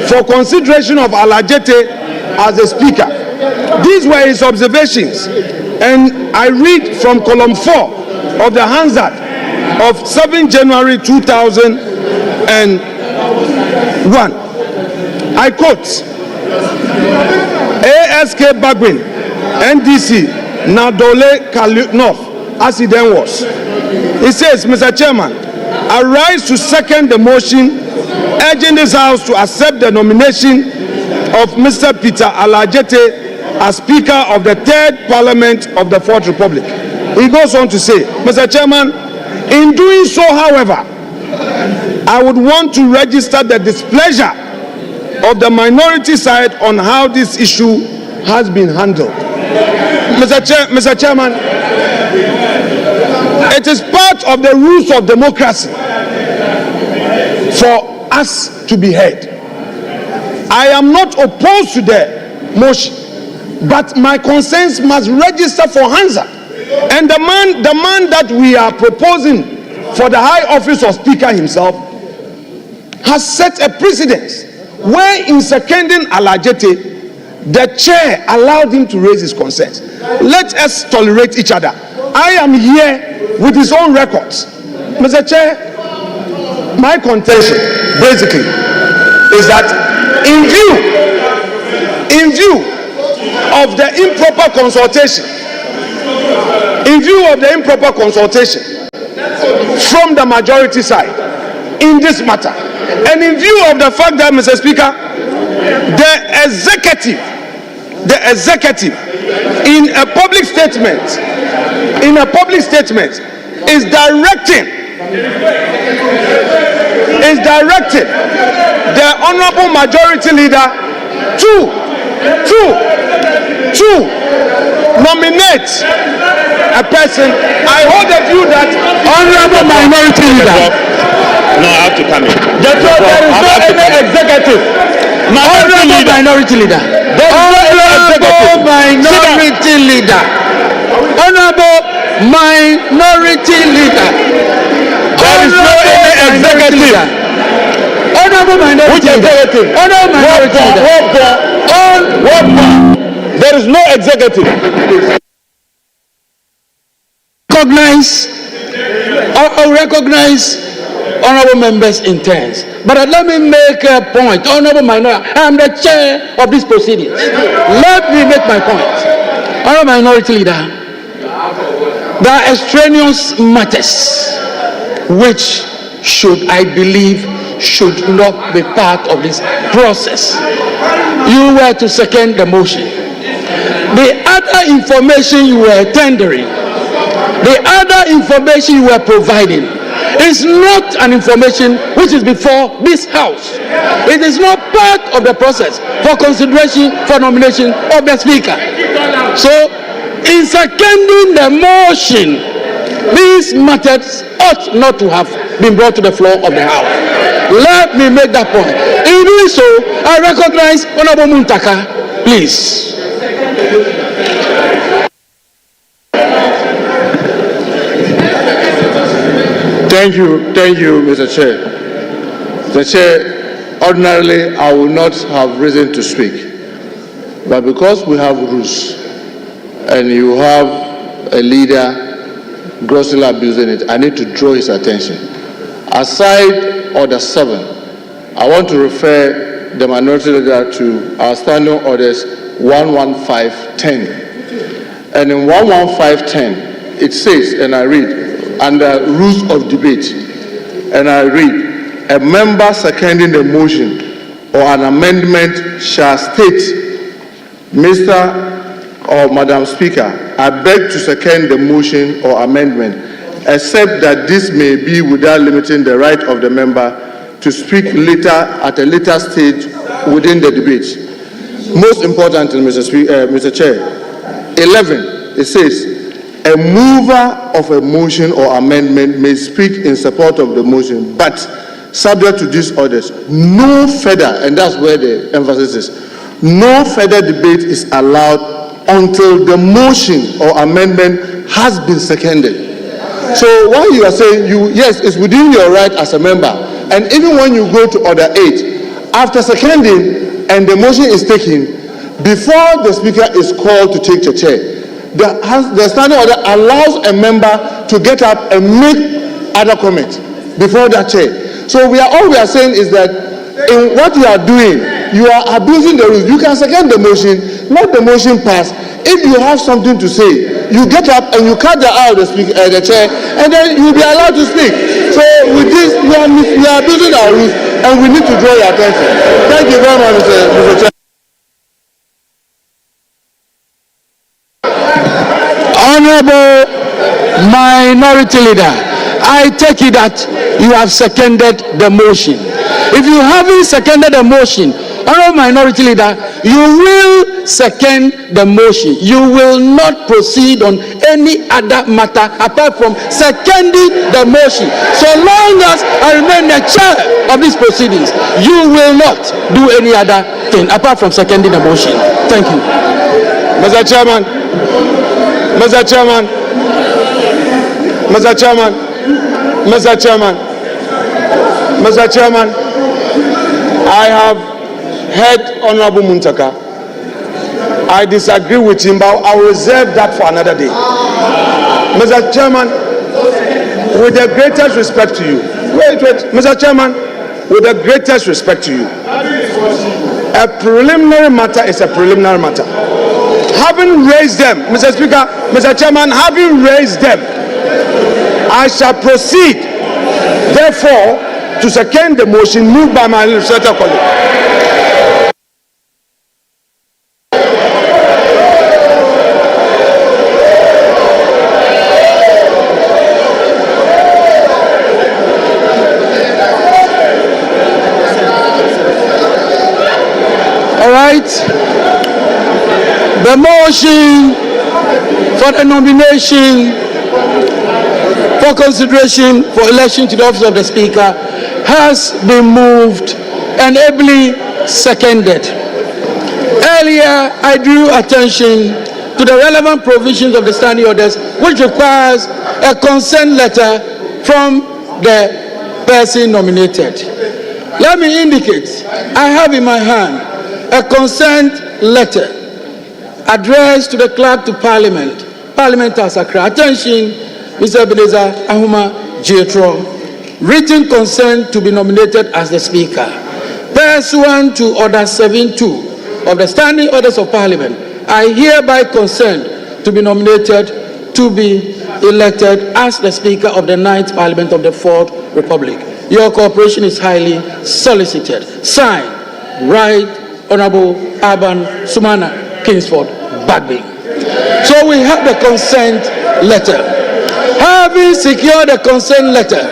for consideration of Alajete as the speaker. These were his observations, and I read from column 4 of the Hansard of 7 January 2001. I quote, ASK Bagbin, NDC, Nadole North, as he then was. He says, Mr. Chairman, I rise to second the motion urging this House to accept the nomination of Mr. Peter Alajete as Speaker of the Third Parliament of the Fourth Republic. He goes on to say, Mr. Chairman, in doing so, however, I would want to register the displeasure of the minority side on how this issue has been handled. Mr. Chairman, it is part of the rules of democracy for us to be heard. I am not opposed to the motion, but my concerns must register for Hansard. And the man that we are proposing for the high office of Speaker himself has set a precedence where in seconding Alajete, the chair allowed him to raise his concerns. Let us tolerate each other. I am here with his own records. Mr. Chair, my contention basically is that in view of the improper consultation from the majority side in this matter, and in view of the fact that, Mr. Speaker, the executive in a public statement is directing the honorable majority leader to nominate a person. I hold the view that honorable minority leader. No, I have to come in. There is no any executive. Honorable minority leader. Honorable minority leader. Honorable minority leader. There is no any executive. Honorable minority Which executive? Honorable minority leader. There is no executive. Recognize honorable members' intents. But let me make a point. Honorable minority, I am the chair of these proceedings. Let me make my point. Honorable minority leader, there are extraneous matters which I believe should not be part of this process. You were to second the motion. The other information you were tendering, the other information you were providing is not an information which is before this House. It is not part of the process for consideration for nomination of the Speaker. So, in seconding the motion, these matters ought not to have been brought to the floor of the House. Let me make that point. In doing so, I recognize Honorable Muntaka. Please. Thank you, Mr. Chair. Mr. Chair, ordinarily I would not have reason to speak, but because we have rules and you have a leader grossly abusing it, I need to draw his attention. Aside Order 7, I want to refer the minority leader to our standing orders 11510. And in 11510, it says, and I read, under rules of debate, and I read, a member seconding the motion or an amendment shall state, Mr. or Madam Speaker, I beg to second the motion or amendment, except that this may be without limiting the right of the member to speak later at a later stage within the debate. Most importantly, Mr. Chair, 11, it says, a mover of a motion or amendment may speak in support of the motion, but subject to these orders, no further, and that's where the emphasis is, no further debate is allowed until the motion or amendment has been seconded. So while you are saying, yes, it's within your right as a member, and even when you go to Order 8, after seconding and the motion is taken, before the speaker is called to take the chair, the standing order allows a member to get up and make other comments before that chair. So all we are saying is that in what you are doing, you are abusing the rules. You can second the motion, let the motion pass. If you have something to say, you get up and you cut the out of the chair, and then you will be allowed to speak. So with this, we are abusing our rules, and we need to draw your attention. Thank you very much, Mr. Chair. Honorable Minority Leader, I take it that you have seconded the motion. If you haven't seconded the motion, Honorable Minority Leader, you will second the motion. You will not proceed on any other matter apart from seconding the motion. So long as I remain the chair of these proceedings, you will not do any other thing apart from seconding the motion. Thank you. Mr. Chairman, Mr. Chairman, Mr. Chairman, Mr. Chairman, Mr. Chairman, I have heard Honorable Muntaka. I disagree with him, but I will reserve that for another day. Mr. Chairman, with the greatest respect to you, wait, Mr. Chairman, with the greatest respect to you, a preliminary matter is a preliminary matter. Having raised them, Mr. Speaker, Mr. Chairman, having raised them, I shall proceed, therefore, to second the motion moved by my legislator colleague. All right. The motion for the nomination for consideration for election to the office of the Speaker has been moved and ably seconded. Earlier, I drew attention to the relevant provisions of the standing orders, which requires a consent letter from the person nominated. Let me indicate, I have in my hand a consent letter addressed to the Clerk to Parliament, Parliament House Accra. Attention, Mr. Ebenezer Ahuma Jetro. Written consent to be nominated as the Speaker. Pursuant to Order 7.2 of the Standing Orders of Parliament, I hereby consent to be nominated to be elected as the Speaker of the 9th Parliament of the 4th Republic. Your cooperation is highly solicited. Signed, Right Honorable Aban Sumana Kingsford Bagby. So we have the consent letter. Having secured the consent letter,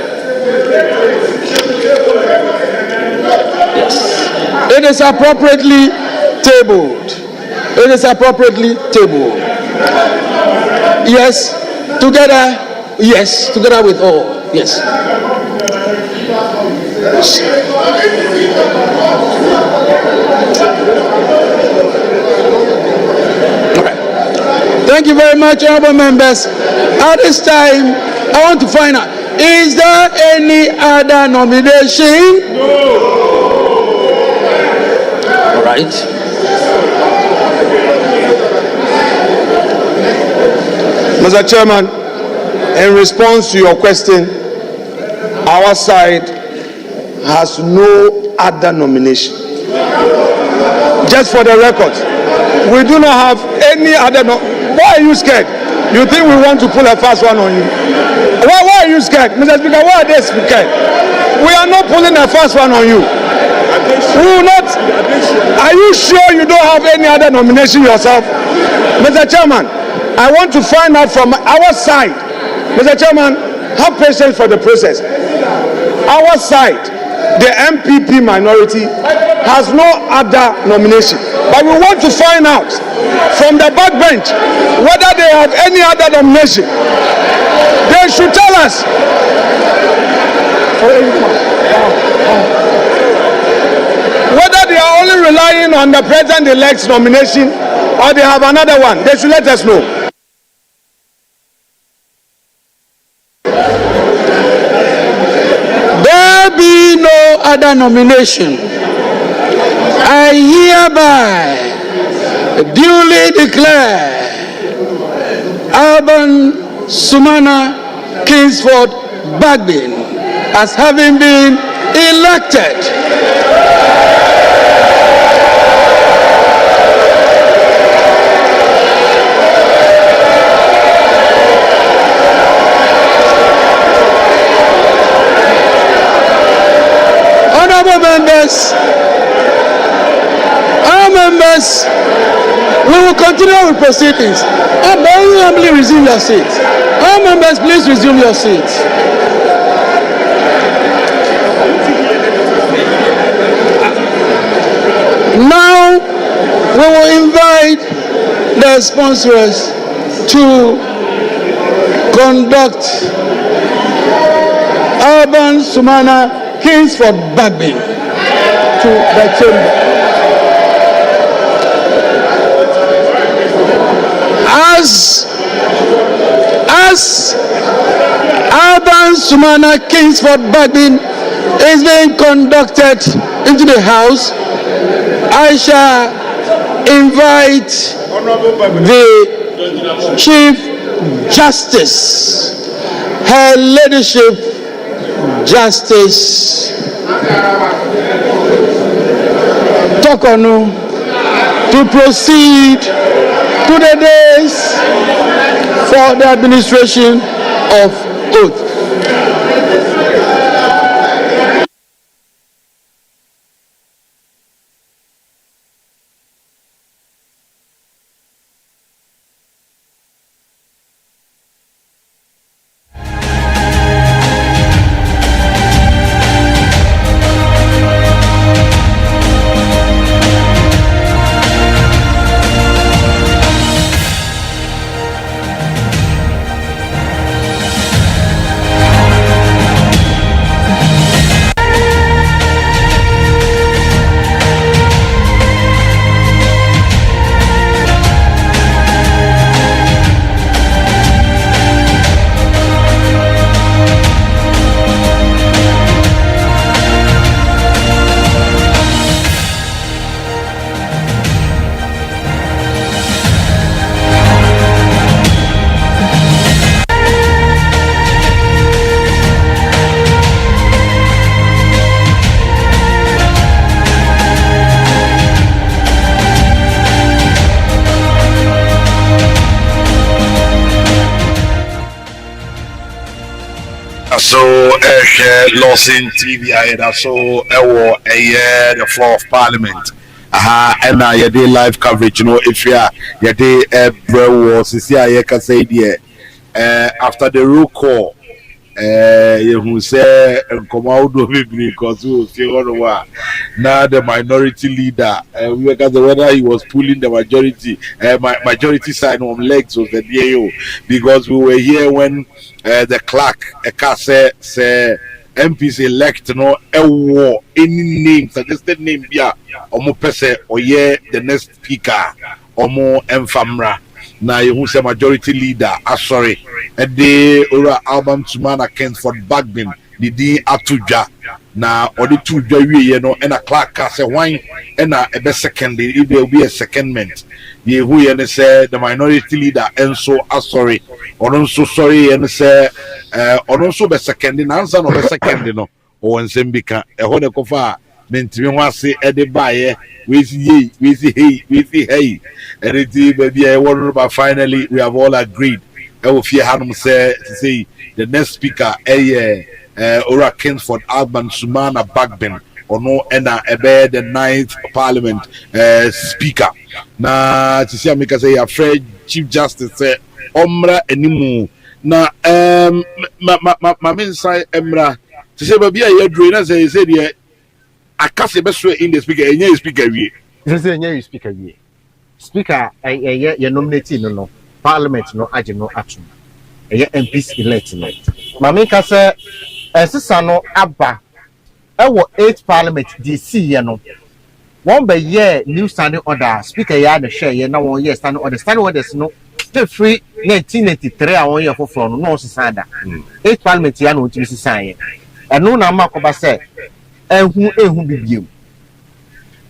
yes, it is appropriately tabled. It is appropriately tabled. Yes, together. Yes, together with all. Yes. Thank you very much, honorable members. At this time, I want to find out, is there any other nomination? No. All right. Mr. Chairman, in response to your question, our side has no other nomination. Just for the record, we do not have any other. Why are you scared? You think we want to pull a fast one on you? Why are you scared, Mr. Speaker? Why are they scared? We are not pulling a fast one on you. We will not. Are you sure you don't have any other nomination yourself, Mr. Chairman? I want to find out from our side, Mr. Chairman. Have patience for the process. Our side, the MPP minority, has no other nomination. But we want to find out from the backbench whether they have any other nomination. They should tell us. Whether they are only relying on the president-elect's nomination or they have another one. They should let us know. Other nomination, I hereby duly declare Alban Sumana Kingsford Bagbin as having been elected. Our members, we will continue with proceedings. Humbly resume your seats. Our members, please resume your seats. Now, we will invite the sponsors to conduct Alban Sumana Kingsford Bagbin to the chamber. As Alban Sumana Kingsford Bagbin is being conducted into the house, I shall invite the Chief Justice, Her Ladyship Justice Tokonu, to proceed to the days for the administration of oath. So, Lawson TV, so, the floor of Parliament. And now your day live coverage, you know, if you are your day, bro, was I can say, after the roll call, you say, come out of it because now the minority leader, because whether he was pulling the majority side on legs was the DAO, because we were here when the clerk say MPs elect no war any name suggested name bia omo pese oye the next speaker omo emfamra na you say majority leader sorry de ora Alban Sumana Kingsford Bagbin didi atuja na odi tuja wie no na clerk say wan na ebe second it will be a secondment ye who say the minority leader and so sorry ɔno nso sorry and say ɔno nso be second nansa no be second no o nsɛm bi ka ɛhɔ ne kofa mentimi ho ase ɛde baayɛ we see hey and it baby I want but finally we have all agreed fie hanom say the next speaker Ora Kingsford Alban Sumana Bagbin ono ena ebe the 9th parliament speaker na tisi ameka say afraid chief justice say omra enimu na ma mensa emra tisi baby ayedro na say the akase beso in the speaker enye speaker wie say enye speaker wie speaker ye nominate no parliament no age no atum MPs elect no ma menka say esisa no aba ewo 8th parliament DC ye no one by year new standing order speaker ya the share ye na one year standing orders no the free 1983 a one year for from no sisada 8th parliament ya no timi sisan ye eno na makoba say ehu bibiem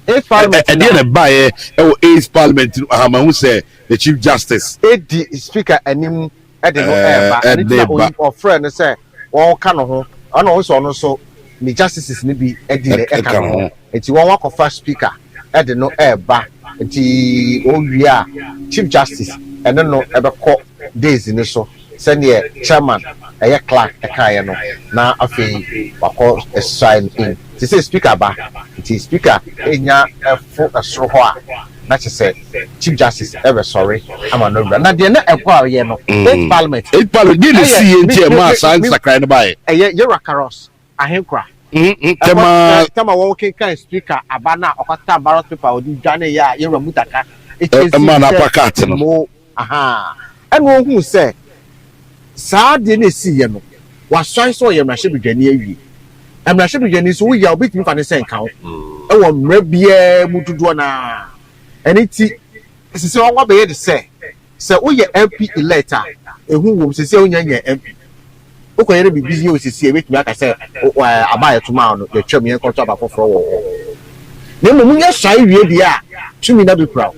8th parliament and then buy 8th parliament ahama who say the chief justice the speaker anim e de no eba and the friend say won ka no ho ana won so the justices ni bi edile e kan ho enti won wa kofa speaker e de no eba enti owia chief justice and no ebe ko days ni so send the chairman eye clerk e kan ye no na afei wako sign in to say speaker ba enti speaker enya efo asoro ho a na che say chief justice ever sorry ama no na de na ekwa ye no 8th parliament dey see enti ma san sakran no bae eye yera caros ahenkra tema walking kind speaker abana okata ballot paper odi dwane ya yera mutaka man apakat no aha eno hu say saa de na si ye no waswan so ye mrahye bidwane awie mrahye bidwane so wo ya obetimi fa ne senka wo e wo mra bia mududo na eniti sisi won be ye de say wo ye MP elector ehu wo sisi wo nya MP okoyere bibi o sisi ebetumi aka say abaye tuma no the twam yen konto abafoforo wo na mum nya sai wie bia tumi na be proud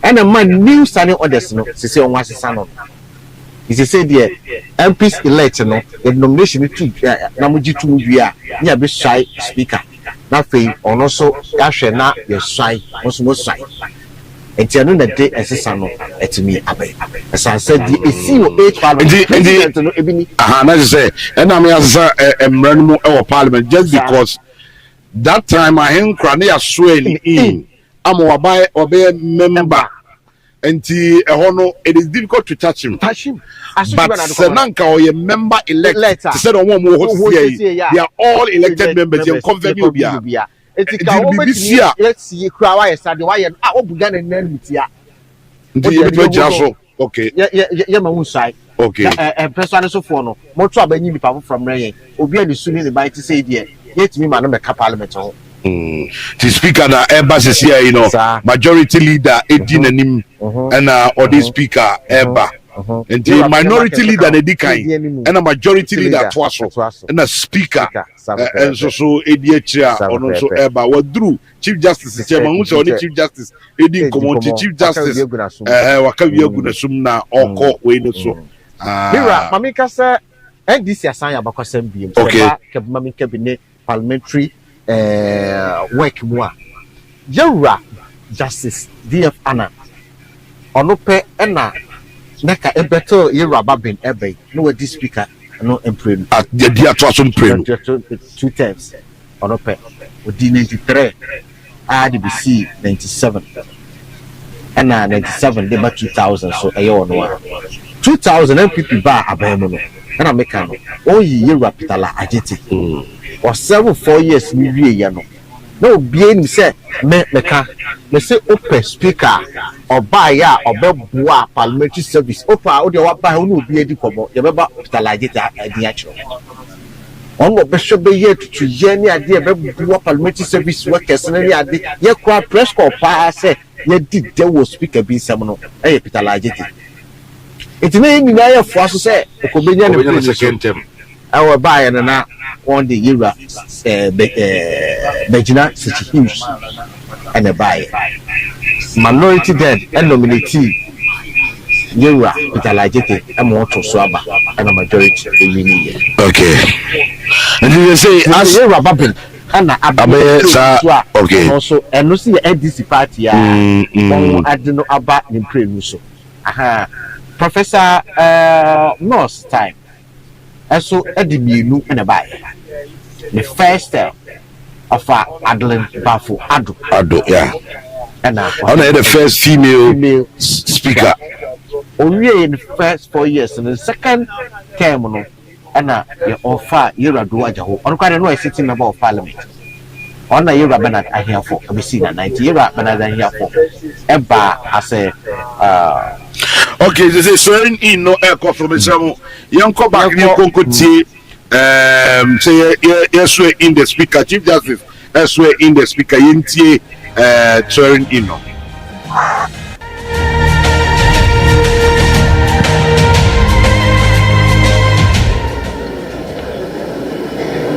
and man new standing orders no sisi won asesa no is say there MPs elect no the nomination to na muji tu bia nya be sai speaker na fei ono so ya hwe na ye sai oso mo sai enti anu na de esesa no etimi abai esa said the esi o 8 parliament no ebini aha na say na me asesa emran mu e parliament just because that time I henkra na ya so in amo wabai obe member enti eho it is difficult to touch him but senanka or a member elect said on one they are all elected members you convene obia etika obetimi let's see krawa yesa de wa ye obuga na nanutia okay yeah ma hu sai okay person so for no moto abanyi nipa from ren obi ani suni ne bai ti say there yet me ma no me ka parliament ho the speaker na embassy here you know majority leader edin anim and or the speaker eba and the minority leader na dikan and a majority leader twaso and a speaker and so ediachia ono so eba wadru chief justice chairman who say chief justice edin community chief justice waka wiaguna sum na oko we no so mira mamika say ndc asan abakosem biem okay mamika bi parliamentary work mu a yewura justice df ana ono pe na naka ebeto yewura babin ebe no we speaker no employee at the dia to some pray 2 times ono pe odi 93 adbc 97 ana 97 de ba 2000 so eyo no 2000 mpp ba abemu no na meka no oyi yewura pitala agete or 4 years we wie ya no no bie ni say meka me say open speaker oba ya obeboa parliamentary service opa o de wa ba ho no obi edi komo ye beba hospitalize adi a chiro on go be so be ye to ye ni ade e beboa parliamentary service workers ni ade ye kwa press call pa say ye di de wo speaker bi nsem no e hospitalize it na ni na ye fo so say ko benya ne second term our buy na on the era Begina City Hughes and a buy minority dead and nominatee Yura Pitalajete and Moto Swaba and a majority Okay. And you say as Yura Babin and okay. Also and no see the NDC party I don't know about the prenuso. Aha. Professor North time. And so Eddie Minu and a buy. The first step of Adeline Bafu Ado, yeah. And the first female speaker. Only in the first 4 years, and the second term, and you offer Yura Duajo. On quite a noise sitting above Parliament. On a Yura Bernard, I hear for a machine at 90 Yura Bernard, I hear for Eba as a okay, this is swearing in no air confirmation. Young come back, you could see. Say yes, we're in the speaker, Chief Justice. Yes, we're in the speaker. Yintie swearing in.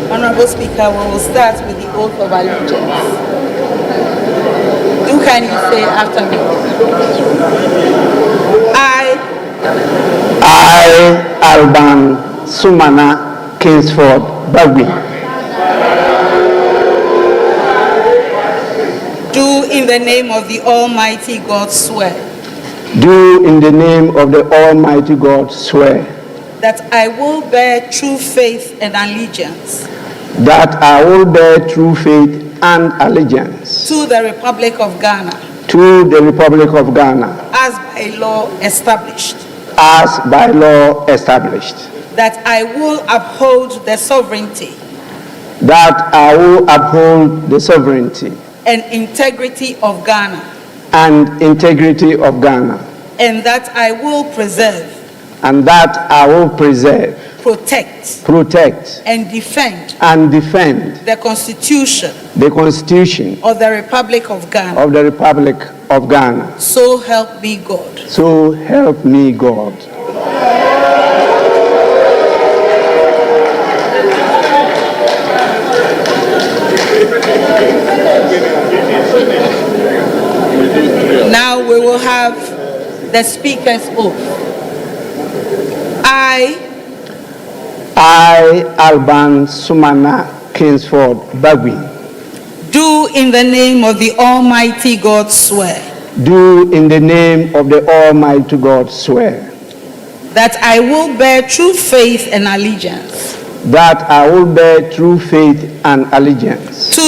Honorable Speaker, we will start with the oath of allegiance. You can say after me. I, Alban Sumana Kingsford Bagby, do in the name of the Almighty God swear do in the name of the Almighty God swear that I will bear true faith and allegiance that I will bear true faith and allegiance to the Republic of Ghana to the Republic of Ghana as by law established, that I will uphold the sovereignty and integrity of Ghana, and that I will preserve, protect, and defend the Constitution of the Republic of Ghana. So help me God. So help me God. Now we will have the Speaker's oath. I, Alban Sumana Kingsford Bagby, do in the name of the Almighty God swear do in the name of the Almighty God swear that I will bear true faith and allegiance to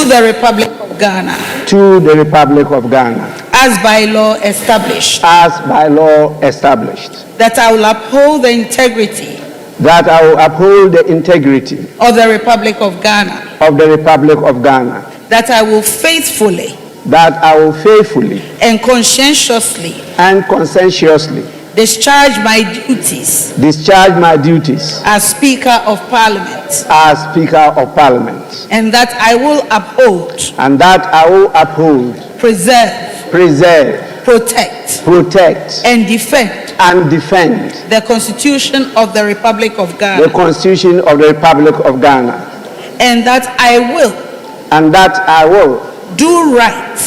the Republic of Ghana, as by law established, that I will uphold the integrity of the Republic of Ghana, that I will faithfully and conscientiously discharge my duties as Speaker of Parliament, and that I will uphold, preserve, protect, and defend the Constitution of the Republic of Ghana, and that I will do right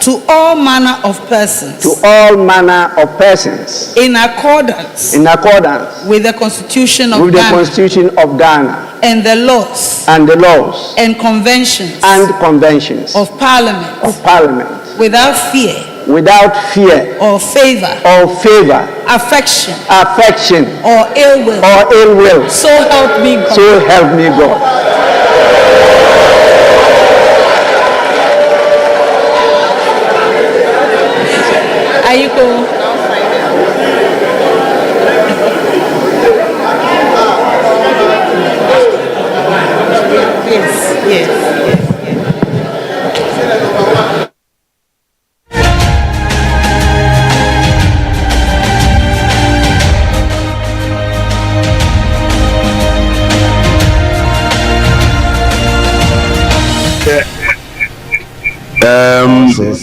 to all manner of persons in accordance with the Constitution of Ghana and the laws and conventions of Parliament without fear or favor affection or ill will. So help me God. Ayiko. Yes.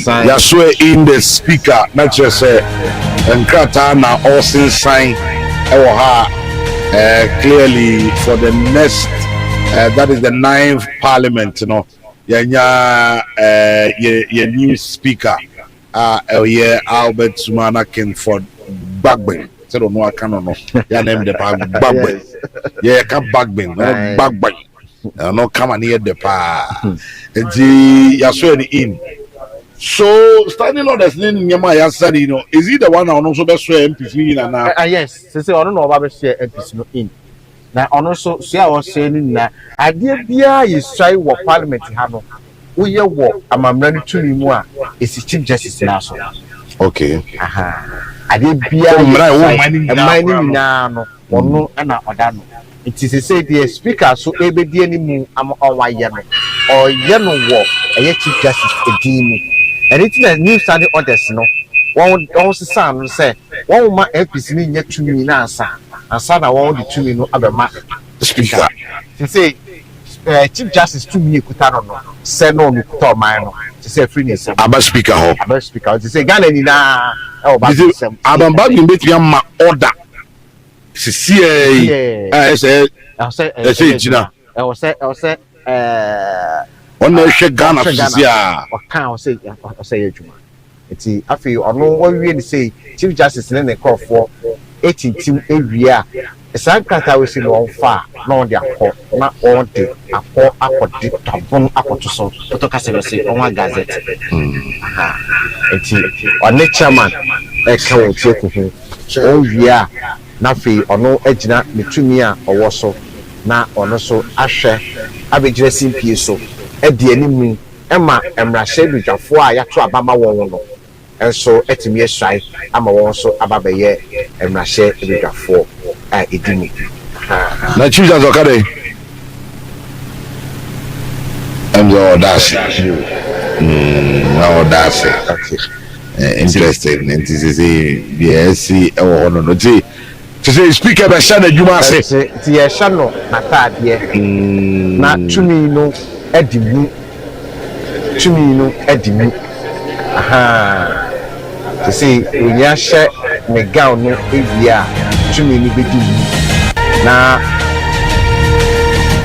Yaswe in the speaker, not just and Kratana also sign clearly for the next that is the 9th parliament, you know. Your new speaker Albert Sumana Kingsford bagbing. Said no, I cannot know. Yeah, name the bagbing. Yeah, can bagbing, no bagbing. No come near the pa. And the Yasuen in. So standing on the name Yamaya said, you know, is he the one on also best MP in and now? Yes, say I don't know about share MP in. Now also say I was saying that idea bia is try what parliament have. We hear what I'm running to me more is Chief Justice now. Okay. Idea bia mining now or no and odano. It is a say the speaker so ebe di any mu am on wa yeno or yeno war a Chief Justice edin. Anything that new study orders no one also sound say one ma APC ni nya tumi na ansa na one the tumi no abema speaker. Say Chief Justice tumi ekuta no say no mi kuta man no say free ni say aba speaker ho aba speaker say Ghana ni na e o ba sem abamba bi betumi ma order sisi say jina I say on the Ghana sisi a o say adwuma eti afi ono wo wie ni say Chief Justice ne call for 18 team area esan kata we si no fa na on dia ko na on de akodi tabon akoto so to ka se say on gazette eti on chairman e ka wo tie ko o wie a na fi ono agina metumi a owo so na ono so ahwe abegire simpie so e de animu ema emrahye bidwafo a yato abama won no enso etimi esai ama won so ababeye emrahye bidwafo a edini na Chief Justice okade emzo dashi na dashi okay interesting and this is a BSc e no ti to say speaker be sha na djuma ase ti ye sha no na taade na tumi no edimu to say when ya share me gown no ewia tumi ni bedi na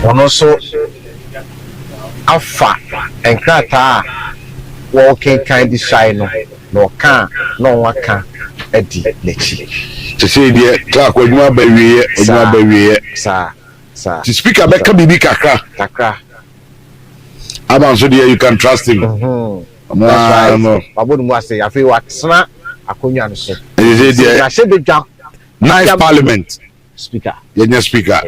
ono so afa enkrata walking kind shine no kan no waka edi lechi to say the clerk odwuma ba wiye sa to speaker be ka bibi kakra Aban so there you can trust him. No. Abonu mu ase afi watsena akonya no so. Nice parliament. Speaker. Yenya speaker.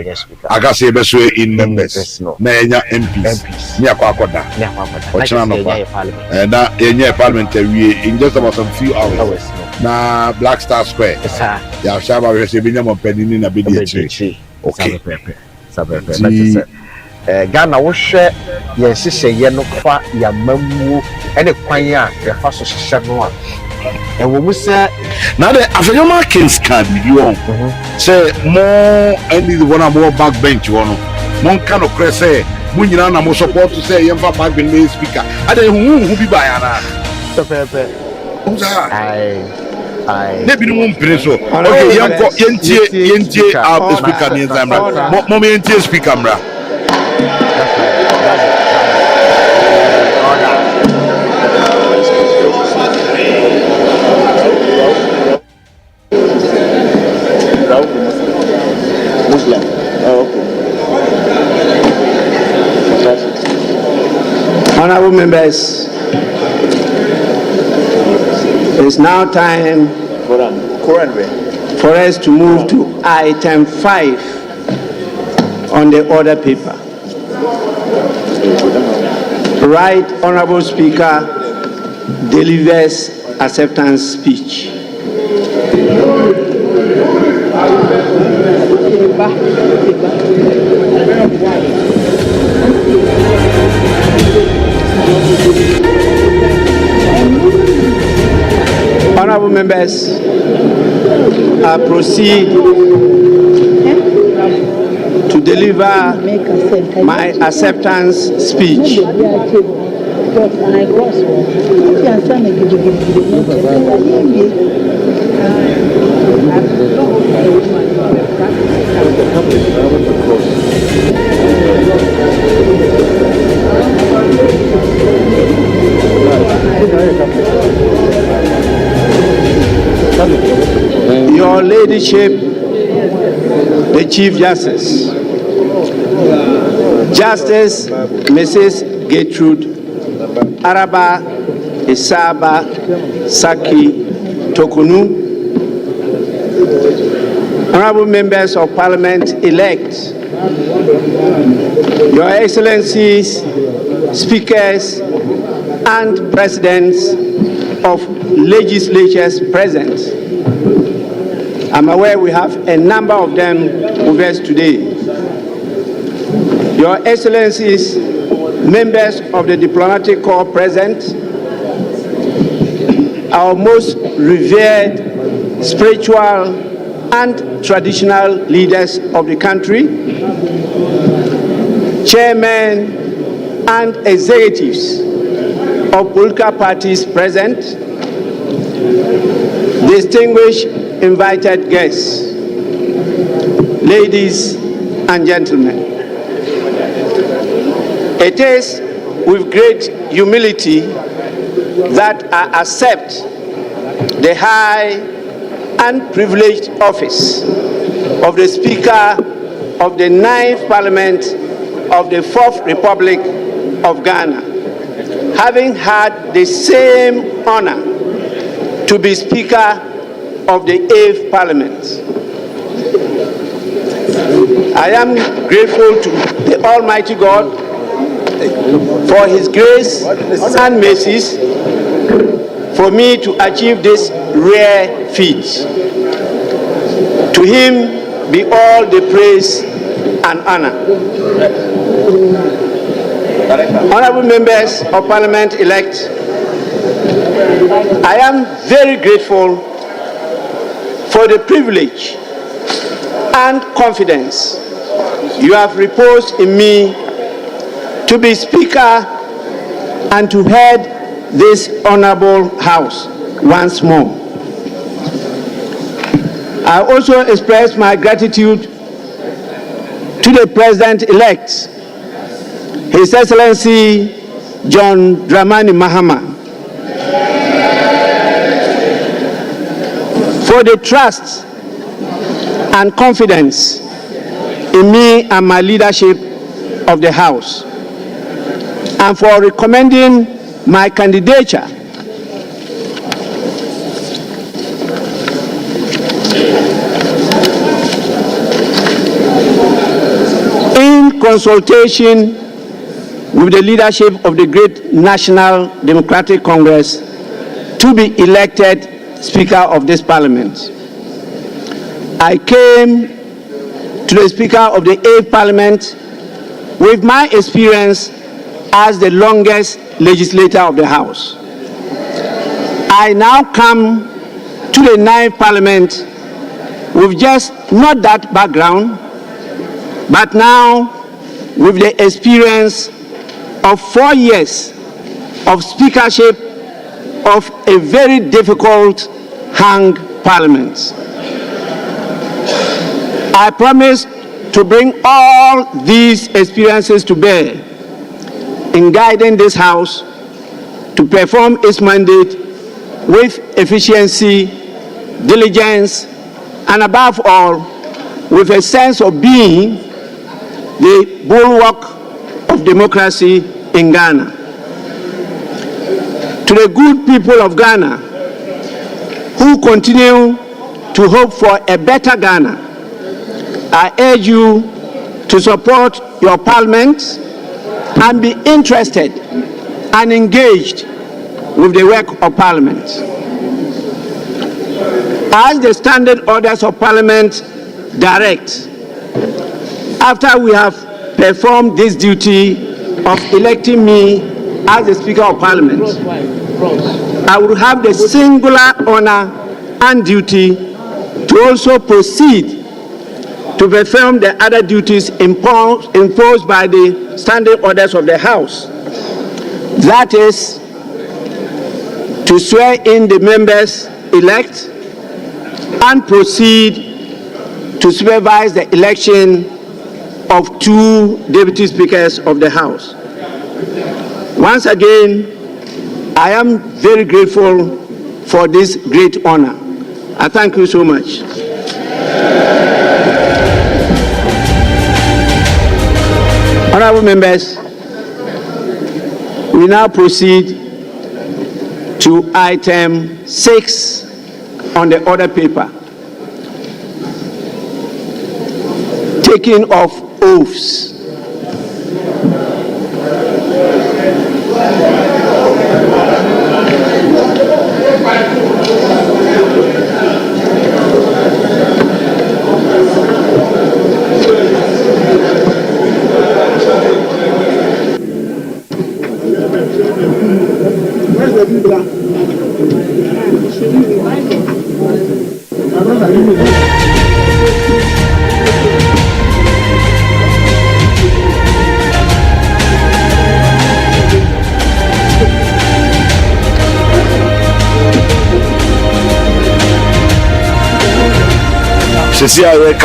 Aka say be so in members. Na yenya MPs. Ni akwakoda. Ochina no pa. Na yenya parliament we in just about some few hours. Na Black Star Square. Ya shaba we say binya mo pedini na bedi echi. Okay. Sabe. Ghana wo hwe ye hyehyɛ ye no fa ya mamuo ene kwan a ye fa so hyehyɛ no a e wo mu sɛ na the afanyoma kings can you on say more any the one more backbench one mon kan no kre say mun nyina na mo support say ye fa backbench me speaker ade hu bi ba ya na pepe ai ne bi no mpire so okay yentie speaker ni zamra mo yentie speaker mra Honorable members, it's now time for us to move to item 5 on the order paper. Right Honorable Speaker delivers acceptance speech. Honorable members, I proceed to deliver my acceptance speech. Your Ladyship, the Chief Justice, Justice Mrs. Gertrude Araba Isaba Saki Tokunu, Honorable Members of Parliament elect, Your Excellencies, Speakers and Presidents of legislatures present. I'm aware we have a number of them with us today. Your Excellencies, members of the diplomatic corps present, our most revered spiritual and traditional leaders of the country, chairmen and executives of political parties present, distinguished invited guests, ladies and gentlemen. It is with great humility that I accept the high and privileged office of the Speaker of the 9th Parliament of the 4th Republic of Ghana, having had the same honor to be Speaker of the 8th Parliament. I am grateful to the Almighty God for His grace and mercies for me to achieve this rare feat. To Him be all the praise and honor. Honorable members of Parliament elect, I am very grateful for the privilege and confidence you have reposed in me to be Speaker and to head this honorable House once more. I also express my gratitude to the President-elect, His Excellency John Dramani Mahama, for the trust and confidence in me and my leadership of the House, and for recommending my candidature in consultation with the leadership of the great National Democratic Congress to be elected Speaker of this Parliament. I came to the Speaker of the 8th Parliament with my experience as the longest legislator of the House. I now come to the 9th Parliament with just not that background, but now with the experience of 4 years of speakership of a very difficult hung Parliament. I promise to bring all these experiences to bear in guiding this House to perform its mandate with efficiency, diligence, and above all, with a sense of being the bulwark of democracy in Ghana. To the good people of Ghana who continue to hope for a better Ghana, I urge you to support your Parliament and be interested and engaged with the work of Parliament. As the standard orders of Parliament direct, after we have performed this duty of electing me as the Speaker of Parliament, I will have the singular honor and duty to also proceed to perform the other duties imposed by the standing orders of the House. That is, to swear in the members elect and proceed to supervise the election of 2 deputy speakers of the House. Once again, I am very grateful for this great honor. I thank you so much. Honorable members, we now proceed to item 6 on the order paper. Taking of oaths.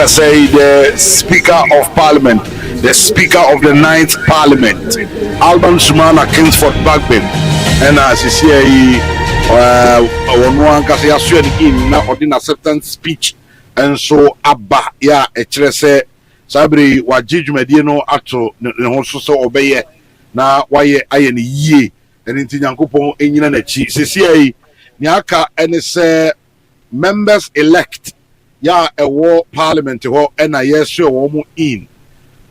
Say the Speaker of Parliament, the Speaker of the 9th Parliament, Alban Sumana Kingsford Bagbin, and as you see, one can say, in now in acceptance speech, and so Abba, ya, a trese, Sabri, what judgment, you know, ato, so obey, na why I any ye, and in Tinyankupo, in Yanachi, CCA, Nyaka, and say members elect. Ya a war parliament ho and a yes sure in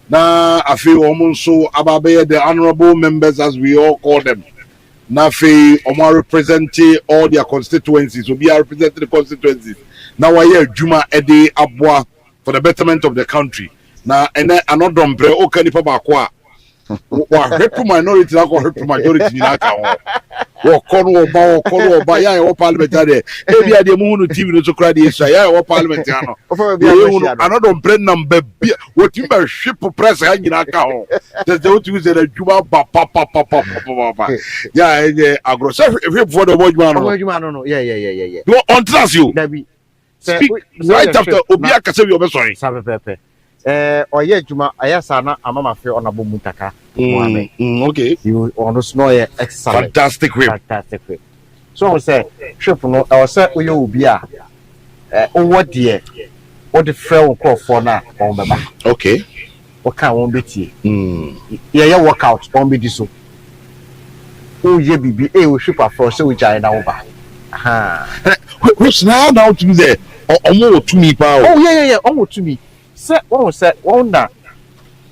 na I feel almost so ababe the honorable members as we all call them na fe omo represent all their constituencies will be representing the constituencies now I hear juma ede aboa for the betterment of the country na and another bre o kan nipa ba kwa wa help minority na ko help majority ni na ka ho wo kono oba ya wo parliament ade e bia de mu hunu tv no so kra de isa ya wo parliament ano another brand number what you be ship press ha nyina ka ho the what you say the juba pa ya agro so if for the wojuma no yeah you on trust you speak right after obi akase bi obesoyin sabe pepe oye juma ayasa na amama fe onabo mutaka okay you understand excellent fantastic way so I say trip no I say oye obi a owo de o de frɛ wo crofo na on beba okay o kan won betie ye workout on be di so o ye bibi o hwipa for say o jai na wo ba which now to be there omo to me pa oh yeah omo to me say one na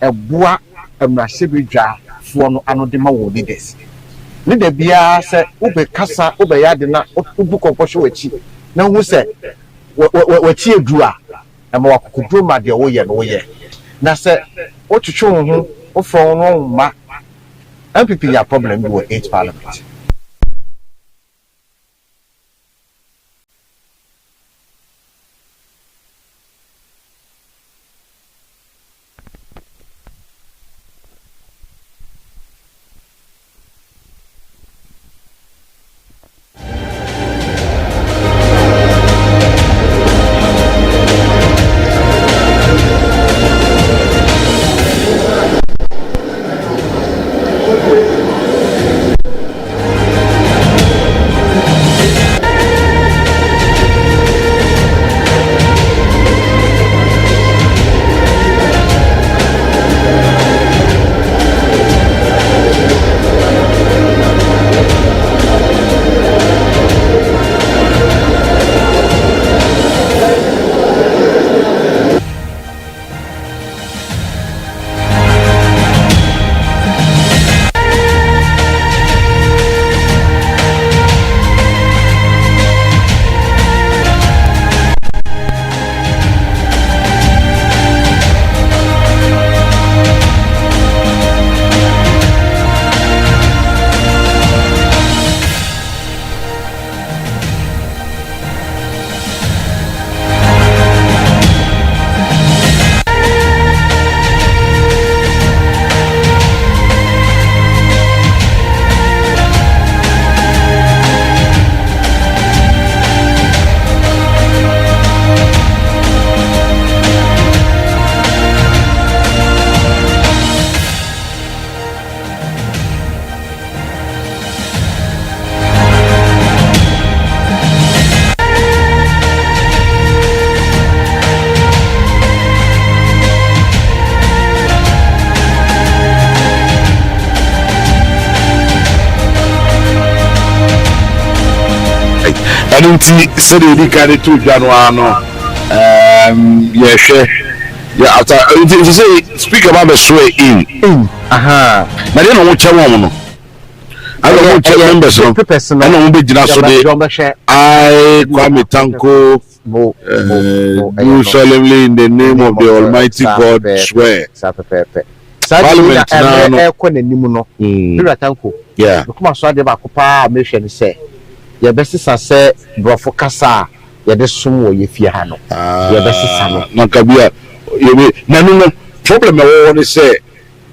eboa amrasebedwa fo no anode ma wo leaders leader bia say wo be kasa wo be yade na obu komposho wachi na hu say wachi edu a ma wakokodro ma de wo ye no wo ye na say wo twetwe wo ho wo fo no ma MPP ya problem bi wo 8th parliament. don't say the carry to Januano. Yeah, share. Yeah, after you say speak about the sway in. Aha. But then on which one? I don't want to members of I don't be just I Kwame Tanko do solemnly in the name of the Almighty God swear. Parliament now. Yeah. Come so de ba kopa me hwe ni say. Ye besisa say brofo kasa ye de sum wo ye fie ha no. Ye besisa no. Na kabia ye na no problem e wo ni say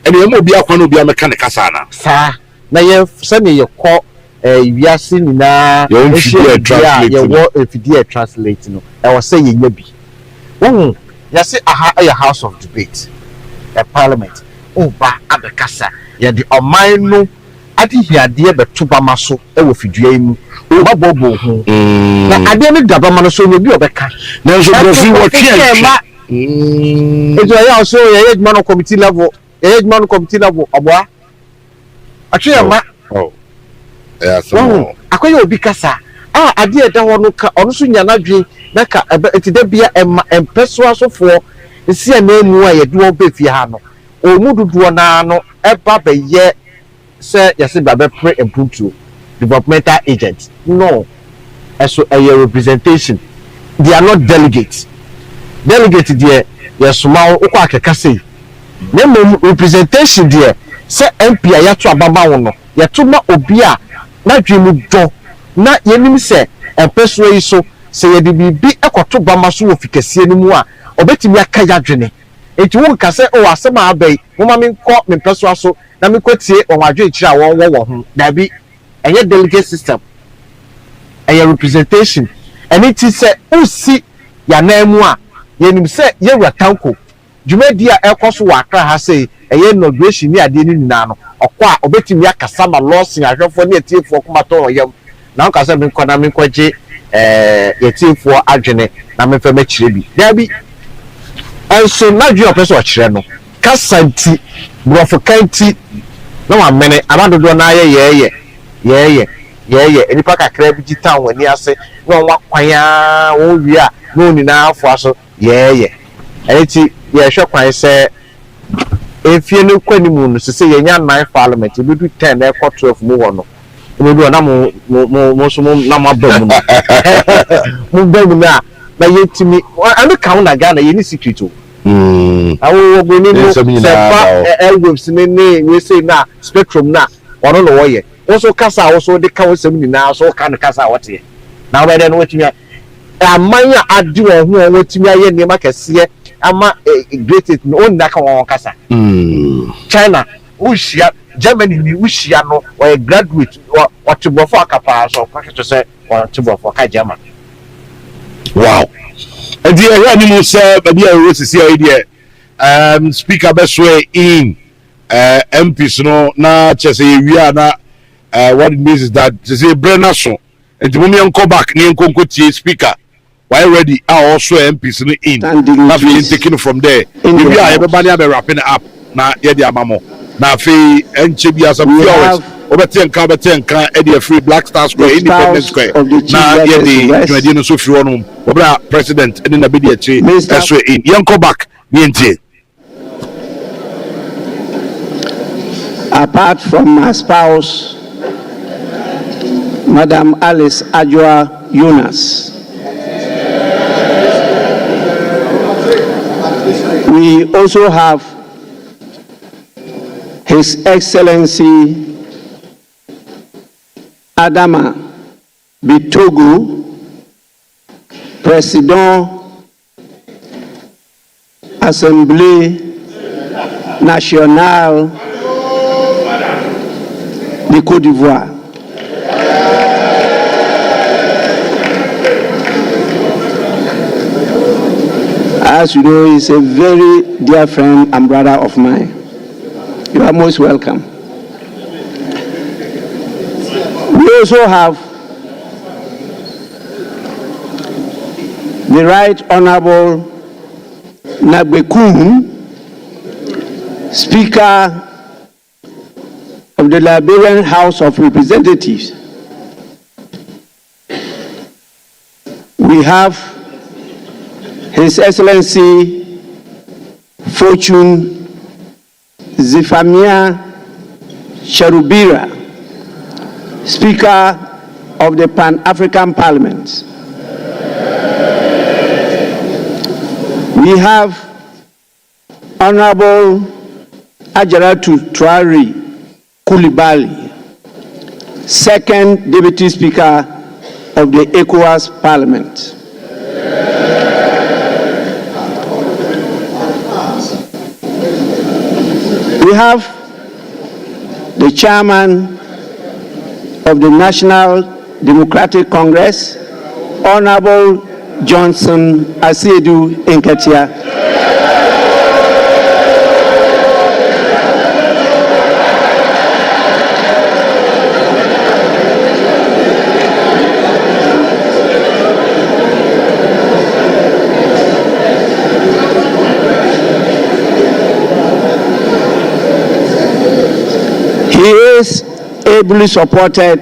ene ye mo bi akwa no bi ameka ne kasa na. Sa na ye se ne ye kọ wiase nyina ye wo efidie translate no e wo say ye nya bi wo ya say aha a house of debate a parliament o ba abekasa ye di oman no ade hiade beto bama so e wo fidua mu o ba bobo ho na ade ne daba ma no so no bi obeka na so profi wo twa ejo ya so ye man committee level oboa atwe ma yeah, so akoye obi kasa ade eda ho no ka ono so nya nadwe na ka etida bia empeso asofo nsi anamu a ye de oba fie ha no o mududuo na no eba be ye se yase babe pre impromptu developmental agents no eso a representation they are not delegates there yes ma ukwa akeka sei na representation there se MP ya to ababa wo no ye to ma obi a na dwimu do na yenim se empeso yi so se ye de bibi ekoto bama so wo fikasie ni mu a obetimi aka ya dwene enti wo ka se o asema abai mo ma menkọ mempeso aso na mekotie o wadwe kira wo ho dabi enye delegate system enye representation eni ti se usi ya na mu a yenim se ye Tanko jumedi a ekoso wa akra ha se eye inauguration ni ade ni nyina no okwa obetimi akasa ma lawsin ahwefo ne etiefo komato oyam na nka se menkọ na menkọje etiefo adwene na memfa machire bi dabi also na dwe opeso okire no kasanti brofo kanti na wa mene abadodo na ye enipa kakra bi gitan wani ase na wa kwanya wo wi a no ni na afo aso ye enti ye hwe kwan se efie no kwanimu no se ye nya 9 parliament bi du 10 na ekọ 12 mu wo no emedu na mo so na ma ba mu mu ba mu na yetimi anu kaun na Ghana ye ni secret o awo go ni no se ba airwaves ni we say na spectrum na ono no wo ye wo so kasa wo so de ka wo sem ni na so ka no kasa wote na we de no wetimi amanya ade wo ho wetimi aye ni makase ama great no on na ka won kasa China ushia Germany ni ushia no or graduate or to bofo akapa so to say or to bofo ka German wow and the area ni mo say baby a rose see idea speaker best way in MPs no na chese wi na what it means is that say Brenner so and mo me come back ni nkonko tie speaker why ready are also MPs no in na be taken from there maybe everybody are wrapping it up na ye dia mamo na fe enche bia some few hours obetenka e dey free Black Star Square Independence Square na ye dey dwade no so fi wonum obra president ene na be dey achi eso in yenko back ye ntie. Apart from my spouse Madam Alice Ajua Yunus, we also have His Excellency Adama Bitogu, Président Assemblée Nationale de Côte d'Ivoire. As you know, he's a very dear friend and brother of mine. You are most welcome. We also have the Right Honorable Nabekun, Speaker of the Liberian House of Representatives. we have His Excellency Fortune Zifamia Cherubira, Speaker of the Pan-African Parliament. We have Honorable Ajaratu Traore Coulibaly, Second Deputy Speaker of the ECOWAS Parliament. We have the Chairman of the National Democratic Congress, Honorable Johnson Asiedu Nketia. He is ably supported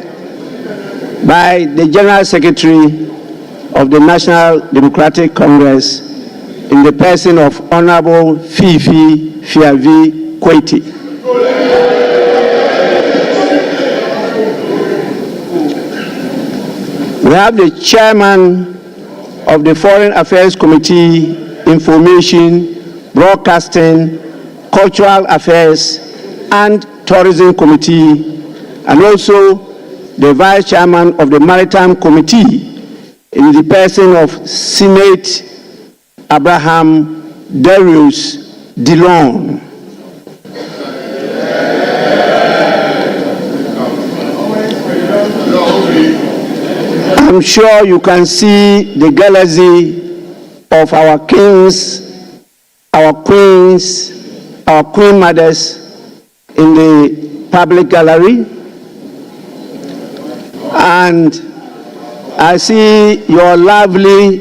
by the General Secretary of the National Democratic Congress in the person of Honorable Fifi Fiavi Kweti. We have the Chairman of the Foreign Affairs Committee, Information, Broadcasting, Cultural Affairs, and Tourism Committee, and also the Vice Chairman of the Maritime Committee in the person of Senate Abraham Darius Dillon. I'm sure you can see the galaxy of our kings, our queens, our queen mothers in the public gallery. And I see your lovely,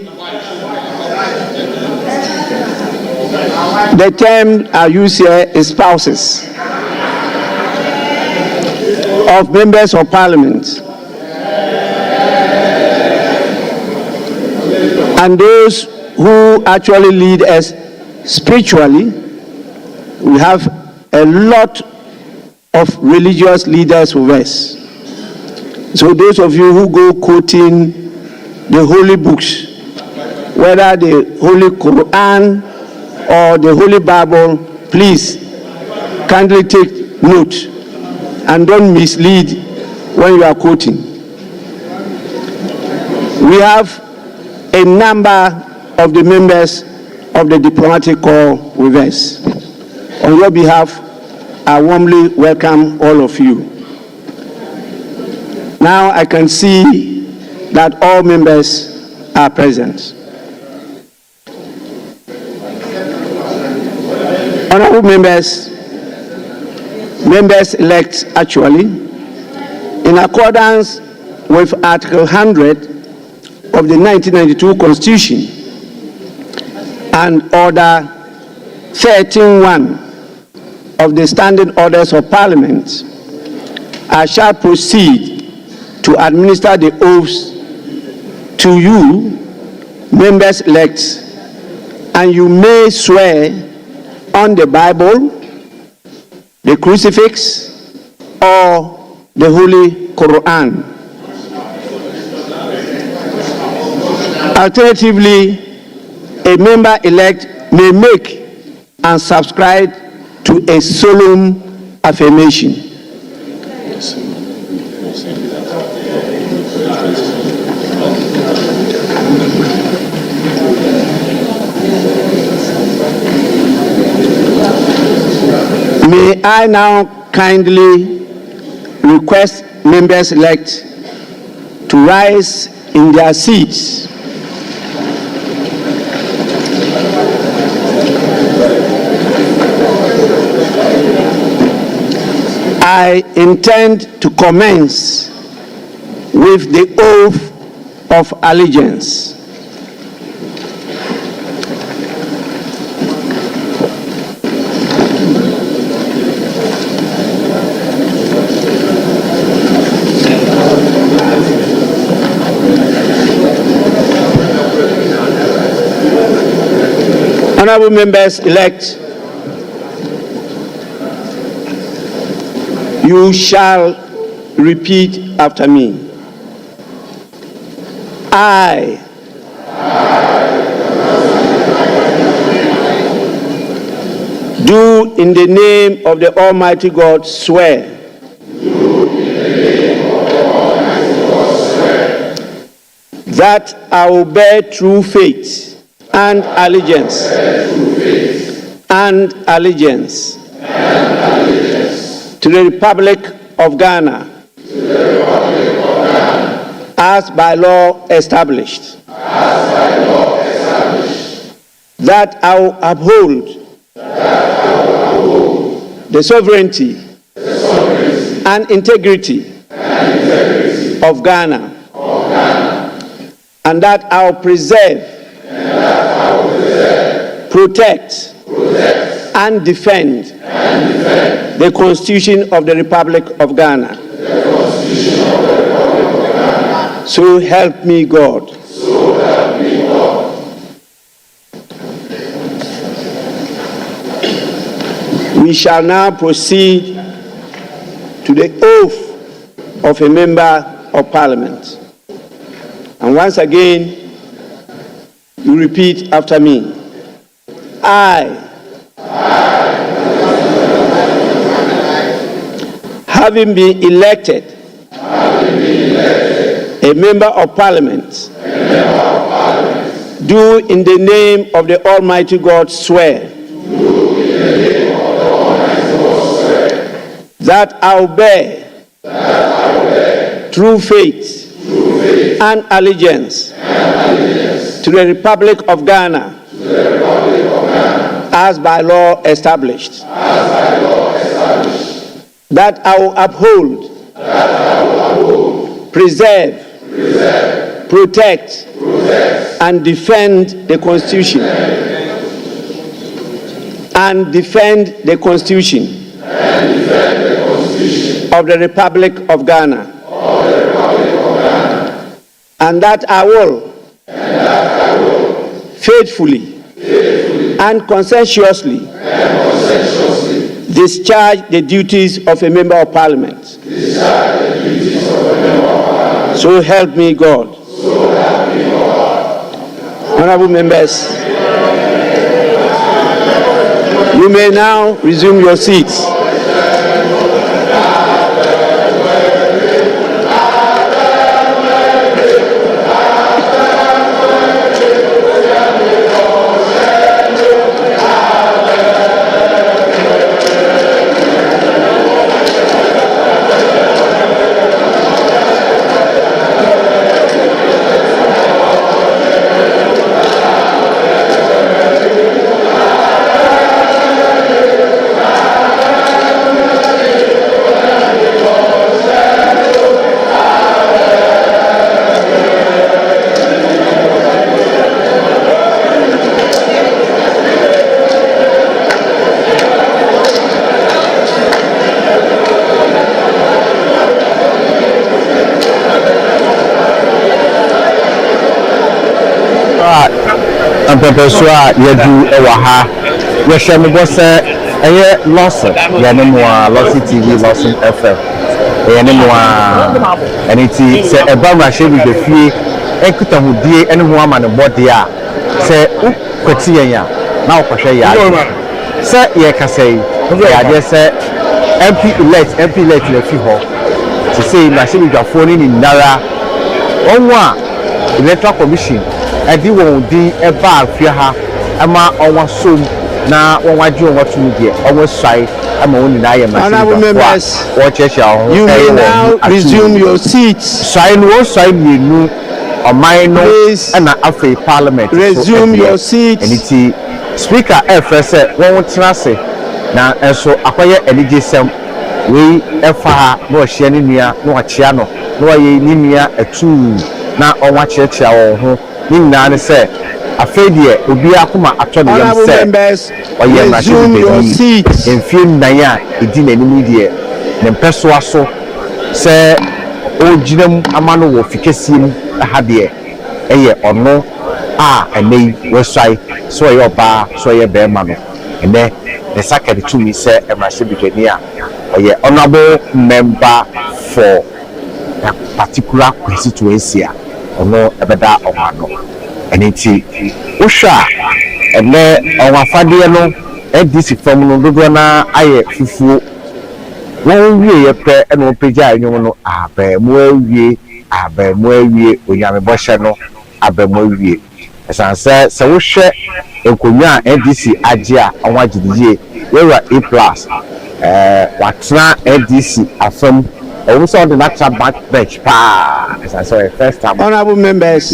the term I use here is spouses of members of parliament. And those who actually lead us spiritually. We have a lot of religious leaders with us. So those of you who go quoting the holy books, whether the Holy Quran or the Holy Bible, please kindly take note and don't mislead when you are quoting. We have a number of the members of the diplomatic corps with us. On your behalf, I warmly welcome all of you. Now I can see that all members are present. Honorable members-elect actually, in accordance with Article 100 of the 1992 Constitution and Order 13.1 of the Standing Orders of Parliament, I shall proceed to administer the oaths to you, members-elect, and you may swear on the Bible, the crucifix, or the Holy Quran. Alternatively, a member-elect may make and subscribe to a solemn affirmation. May I now kindly request members-elect to rise in their seats. I intend to commence with the oath of allegiance. Honorable members-elect, you shall repeat after me. I do in the name of the Almighty God swear that I will bear true faith and allegiance to the Republic of Ghana as by law established, that I will uphold the sovereignty and integrity of Ghana, and that I will preserve, protect, and defend the Constitution of the Republic of Ghana. So help me God. We shall now proceed to the oath of a member of Parliament. And once again, you repeat after me. I, having been elected a member of Parliament, do in the name of the Almighty God swear that I will bear true faith and allegiance to the Republic of Ghana as by law established, that I will uphold, preserve, protect, and defend the Constitution of the Republic of Ghana, and that I will faithfully and conscientiously discharge the duties of a member of Parliament. So help me God. Honorable members, you may now resume your seats. Professor Yadu Ewaha, Yasham was a Lawson, Yanimoa, Lawson TV, Lawson FM, Yanimoa, and it's a Bama shave with the fee, Ekutamu, and woman about the air. Say, Kotia, now Pasha, Sir, Yakase, I just said, MP elect the few to say, machine with your phone in Nara, Onwa, Electoral Commission. I do want the a bar Fiaha, Ama on one soon, now on what you want to media, almost side, I'm only I am. Honorable members, you may now resume your seats. Sign one side, you know, or minor and a Parliament. Resume your seats. And it's Speaker FS, one trust now, and so acquire any GSM. We FA, no Shania, no Chiano, no Nimia, a two, now on what church our home. Nina say, a failure will be a kuma at members or resume your seats. In film Naya, it didn't any media. Then Persuaso say, O Jinam Amano of Ficasim, a habie, a year or no, ɛnɛ yi wɔsɔe so ɔyɛ ɔbaa so ɔyɛ bɛrima no ɛnɛ ne saka de tumi sɛ mmarahyɛbadwani a ɔyɛ honourable member for a particular constituency a ɔno ɛbɛda ɔma no ɛne nti wohwɛ a ɛnɛ ɔwafadeɛ no ndc fam no dodoɔ na ayɛ fufuo wɔn wie yɛ pɛ ɛna wɔpagya anwom no abɛɛmo awie onyamebɔhyɛ no abɛɛmo awie ɛsan sɛ wohwɛ nkonnwa a ndc agye a wɔn agye ne yie wɔwura A+, watena ndc afam ɔwɔ sɛ ɔde n'atra backbench paa ɛsan sɛ ɔyɛ first time honourable members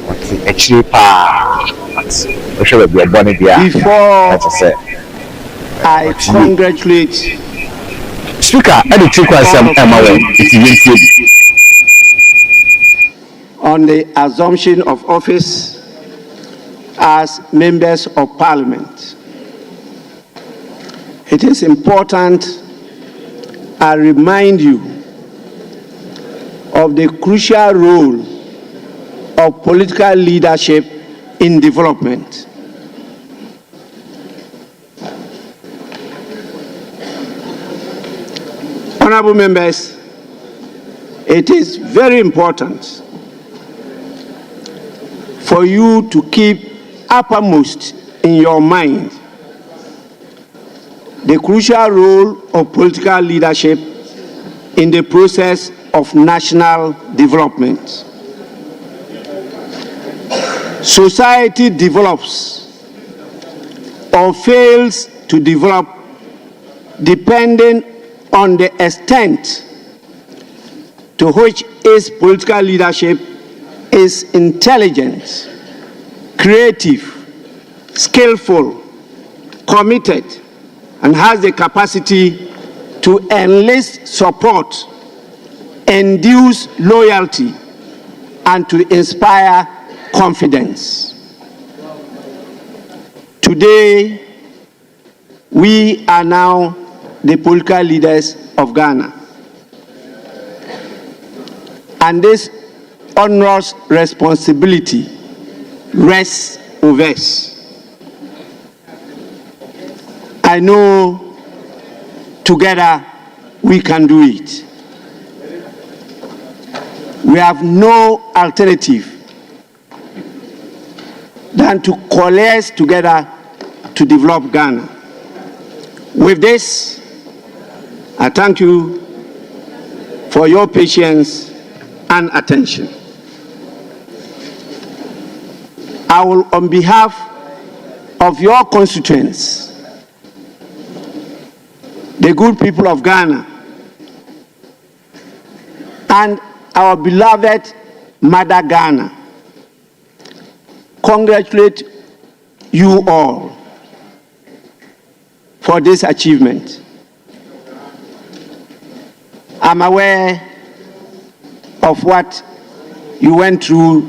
wɔte akyire paa wohwɛ baabi ɔbɔ ne deɛ before ɛkyɛ sɛ I congratulate speaker ɛde ti kɔ asɛm ɛma wɔn eti yɛn tie bi on the assumption of office as members of parliament. It is important I remind you of the crucial role of political leadership in development. Honorable members, it is very important for you to keep uppermost in your mind the crucial role of political leadership in the process of national development. Society develops or fails to develop depending on the extent to which its political leadership is intelligent, creative, skillful, committed, and has the capacity to enlist support, induce loyalty, and to inspire confidence. Today, we are now the political leaders of Ghana. And this onerous responsibility rests with us. I know together we can do it. We have no alternative than to coalesce together to develop Ghana. With this, I thank you for your patience and attention. I will, on behalf of your constituents, the good people of Ghana, and our beloved Mother Ghana, congratulate you all for this achievement. I'm aware of what you went through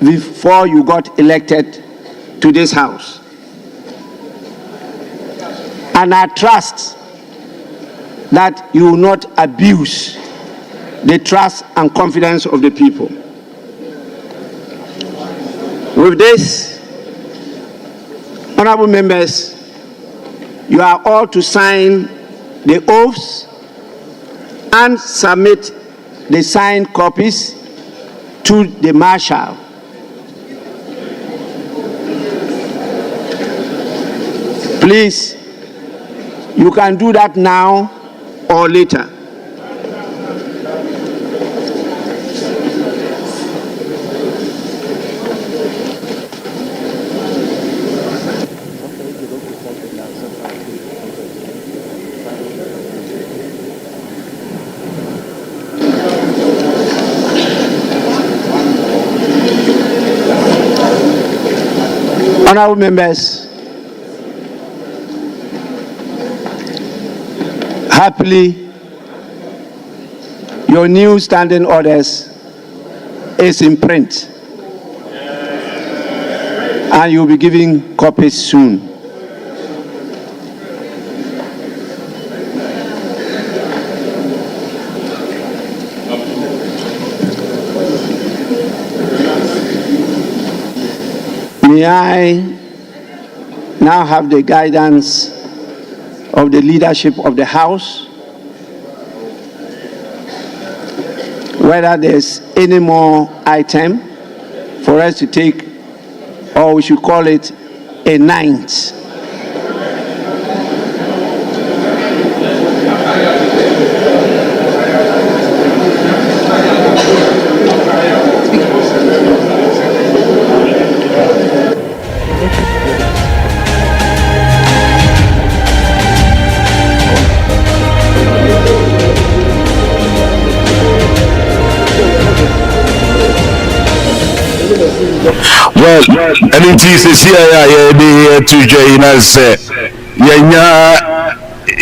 before you got elected to this house. And I trust that you will not abuse the trust and confidence of the people. With this, honorable members, you are all to sign the oaths and submit the signed copies to the marshal. Please, you can do that now or later. Honorable members, happily, your new standing orders is in print, and you'll be giving copies soon. May I now have the guidance of the leadership of the House whether there's any more item for us to take, or we should call it a ninth. Well, and it is here to join us.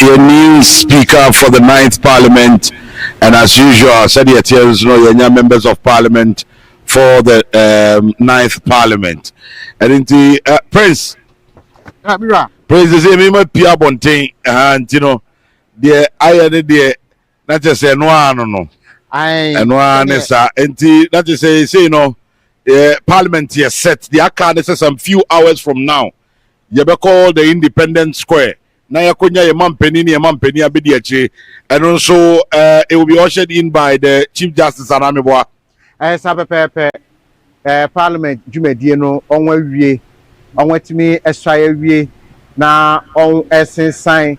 Your new speaker for the 9th Parliament, and as usual, said your tears, your members of Parliament for the 9th Parliament. And in the Prince, Prince is a member Pia Bontain, and the I had the not just say no, and one is and that is say Parliament here set the account some few hours from now. You be called the Independence Square. Now you could your mum penny abediachi, and also it will be ushered in by the Chief Justice Aramibwa. Parliament Jumediano on we on what me a shy na on essence sign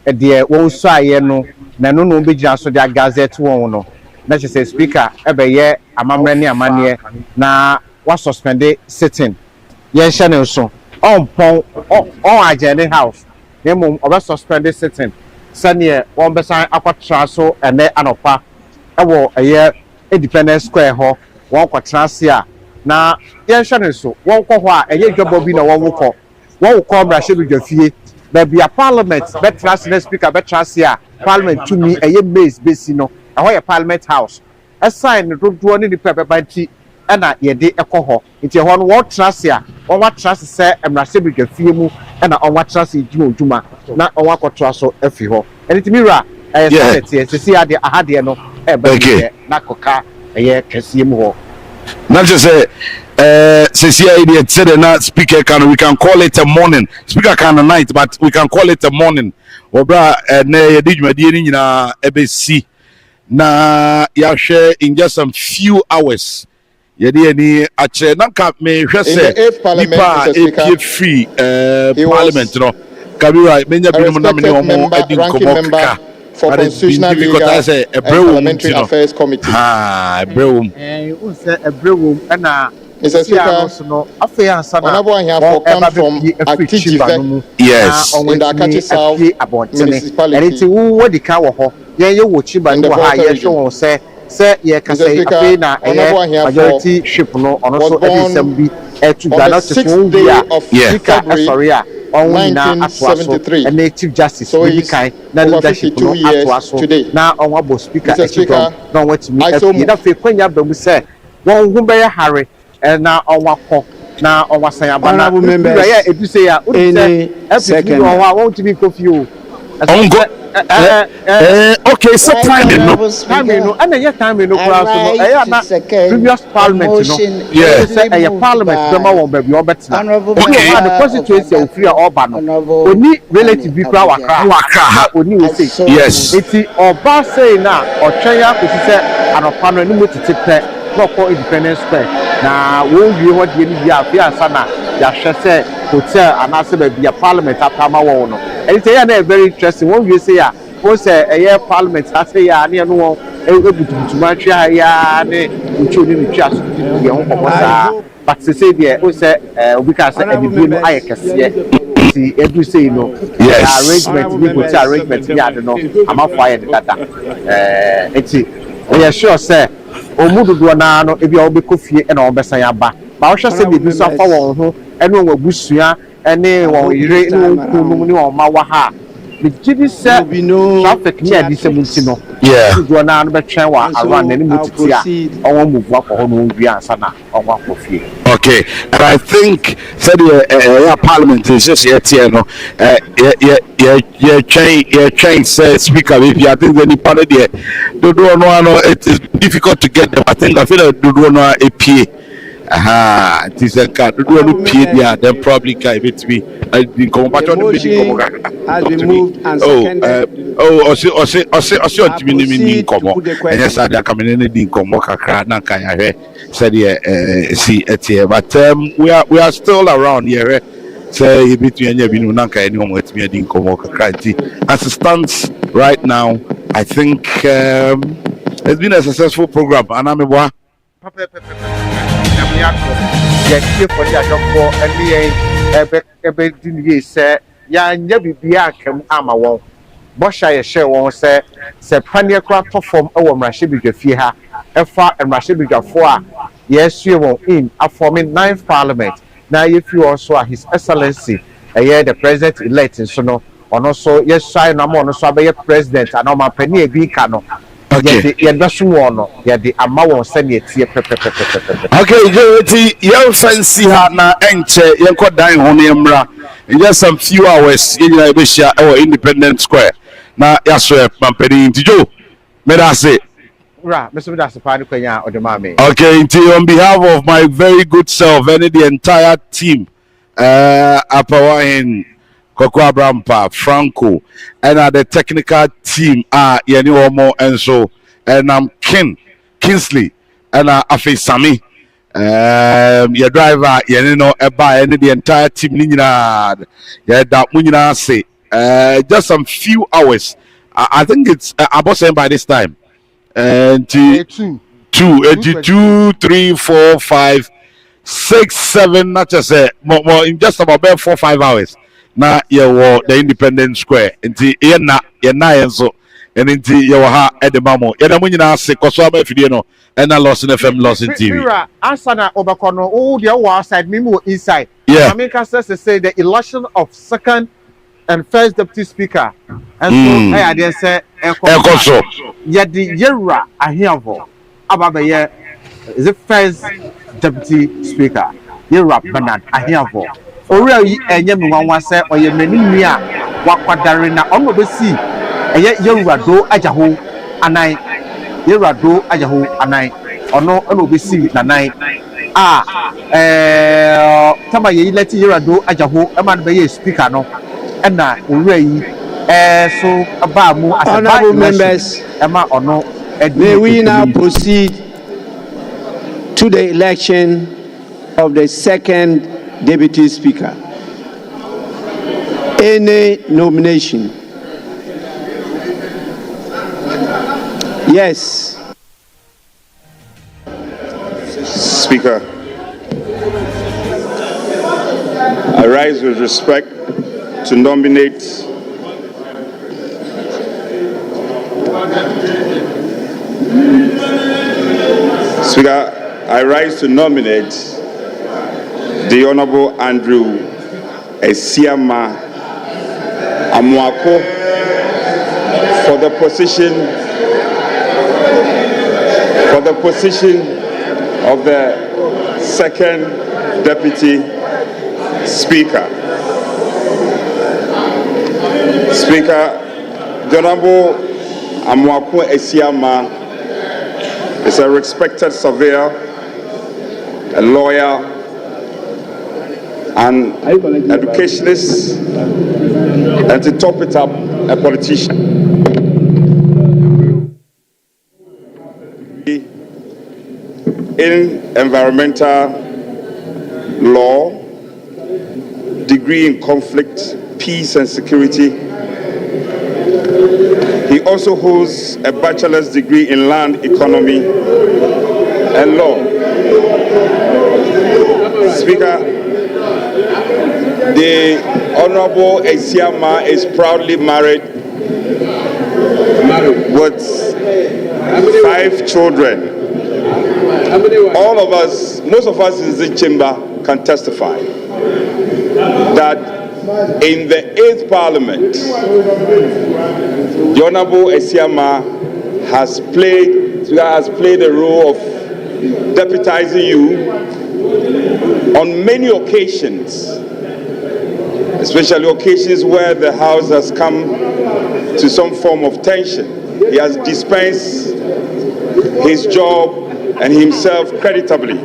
a dear won't say no, no be just so that gazette won't. That is a speaker every year a mamma na was suspended sitting. Yes, channel so on agenda house. Name of suspended sitting. Sunny one beside upper traso and then anopa. A year Independence Square hall, one quatrasia. Na yes, channel so one call a year job will be no one will call. One will call Rashid Jaffe. There be a parliament, better speaker, better parliament to me a year base basino. A Parliament House. A sign the road one in the paper by tea, and I ye de echo. It's a one trust here, or what trust say, and Rashid Fimu, and on what trust is Juma, not on what trust so every hole. And it's mirror, I said, to see how they had the no, Nakoka, a year can see more. Not just say, Cecilia said, not speaker we can call it a morning, speaker can a night, but we can call it a morning. Or bra, ne did my dear in ABC. Na ya share in just some few hours. Yedi ni ache nanka me hwese nipa free parliament no kabira menya binu na me omo edi nkomo kaka for constitutional legal affairs committee ebrewum you say ebrewum na Mr. Speaker, Honorable Ahiafo comes from Akitijive, yes, in the Akati South municipality. And it's who what the car ho. Yeah, you watch but no ha show say yeah can say majority ship no also assembly to Ghana to sorry on 1973 and native justice so he kind na leadership no atwaso na on what speaker no what me you know fe kwanya ba mu say won hu be Harry and now on what now on what say about yeah if you say every I want to be confused okay, so time and then time previous parliament yes parliament the constituency of free only relative people yes it's oba say now or China could say an opano ni motete no Independence Square na won wie ho de ni bia afia sana ya hwese hotel anase ba bia parliament atama wo no and it's a very interesting one we say ya won say a parliament ase ya na no ebutuma twa ya ne uchu ni twa so ye ho komosa but say there won say obi ka say ebibi no ayekese see every say no arrangement we go to arrangement ya de no ama fire the data it's we are sure say omududu na no ebi obekofie na obesan aba ba wo hwese bi so afa won ho ene won abusua ene won yire ne won kunu ne won ma wa ha the gidi say traffic near this no omududu na no betwen wa around na ne mutiti a won move akọ no wi ansa na won akofie. Okay, and I think said parliament is just yet no change says speaker if you think any part of the no it is difficult to get them. I think I feel like do no APA Aha, it is a card. Do you pay there? Then probably can it be the motion has been moved and seconded. And yes, I are coming in the Komoka na kaya said but we are still around here. Say between you nanka anyone with me in Komoka. As it stands right now, I think it's been a successful program, and I'm a yɛtie for the adɔfoɔ ɛne ɛbɛdi yie sɛ yɛanyɛ biribiara akam ama wɔn bɔhyɛ yɛhyɛ wɔn sɛ paneɛ kora tɔ fam wɔ mmarahyɛbadwafie ha ɛfa mmarahyɛbadwafoɔ a yɛasue wɔn in afɔme 9th parliament na yɛfiri wɔn so a his excellency ɛyɛ the president elect nso no ɔno nso yɛsuae no ama ɔno nso abɛyɛ president anaa ɔmampanin a ebi ka no. Okay. Okay, you fancy her na enche yenko dan ho ne mra in just some few hours in Ibisha or Independent Square. Na yaso pampeni ntijo. Me da say. Ra, Mr. That's the or the mami. Okay, on behalf of my very good self and the entire team, Apawahin Koko Abrampa, Franco, and the technical team are Yeni Omo and so, and I'm Kingsley, and Afe Sami, your driver, Yenino Eba, and the entire team, Nina, yeah, that Munina say, just some few hours. I think it's about saying by this time, and 2, 3, 4, 5, 6, 7, not just more in just about 4 or 5 hours. Na yewo the Independent Square nti ye na enso nti yewo ha edemamo ye na munyina ase koso abafidie no na Losin FM Losin TV Mira ansana obakono o de wo outside me mo inside yeah. I can say the election of second and first deputy speaker and so I dey say ekoso ye de yewra ahiavo ababe is the first deputy speaker yewra Bernard ahiavo Ori enye me wanwa se oye manini a wakwadare na ono besi eye yewrado ajaho anan yewrado ajaho anan ono ono besi nanan tama ye leti yewrado ajaho e ma be ye speaker no na ori yi so aba mu as honorable members e ma ono may we now proceed to the election of the second Deputy Speaker. Any nomination? Yes. Speaker, I rise with respect to nominate Speaker, I rise to nominate the Honorable Andrew Esiama Amuako for the position of the second Deputy Speaker. Speaker, the Honorable Amuako Esiama is a respected surveyor, a lawyer, an educationist, and to top it up, a politician. In environmental law, degree in conflict, peace and security. He also holds a bachelor's degree in land economy and law. Speaker, the Honorable Esiama is proudly married with 5 children. All of us, most of us in this chamber can testify that in the 8th Parliament, the Honorable Esiama has played the role of deputizing you on many occasions, especially occasions where the House has come to some form of tension. He has dispensed his job and himself creditably.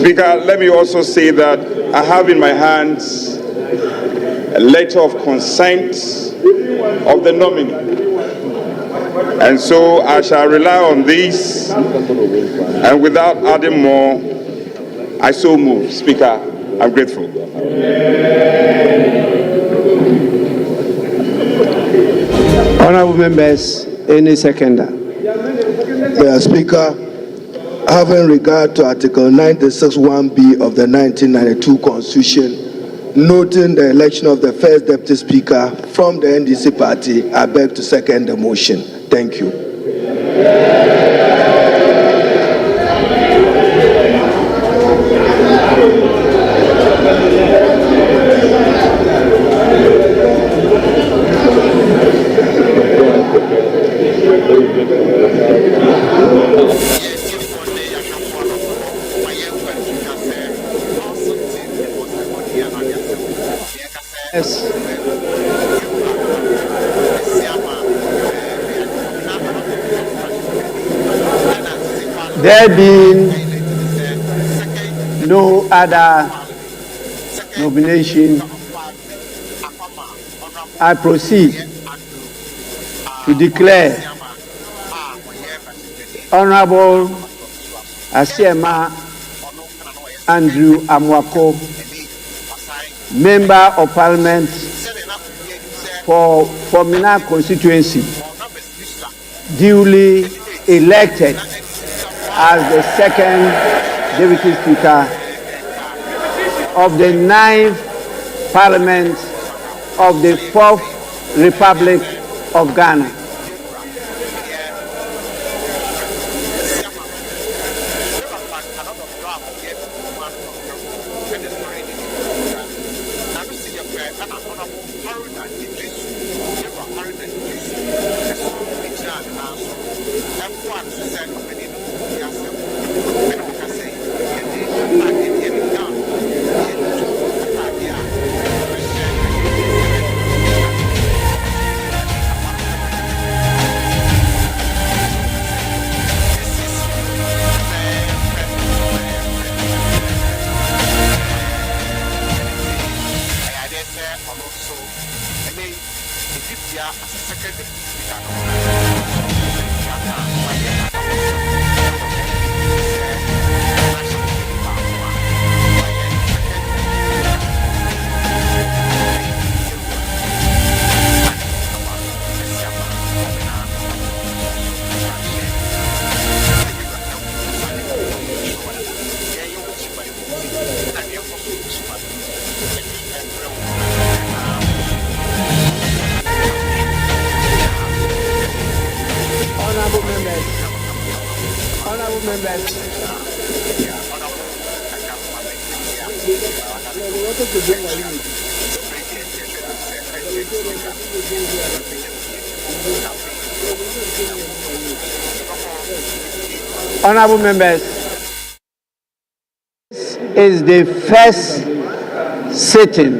Speaker, let me also say that I have in my hands a letter of consent of the nominee. And so I shall rely on this, and without adding more, I so move. Speaker, I'm grateful. Honorable members, any seconder? Speaker, having regard to Article 96(1)(b) of the 1992 Constitution, noting the election of the first Deputy Speaker from the NDC party, I beg to second the motion. Thank you. Yes. There being no other nomination, I proceed to declare Honorable Asiema Andrew Amwako, Member of Parliament for Formina constituency, duly elected as the second Deputy Speaker of the 9th Parliament of the 4th Republic of Ghana. Honorable members, this is the first sitting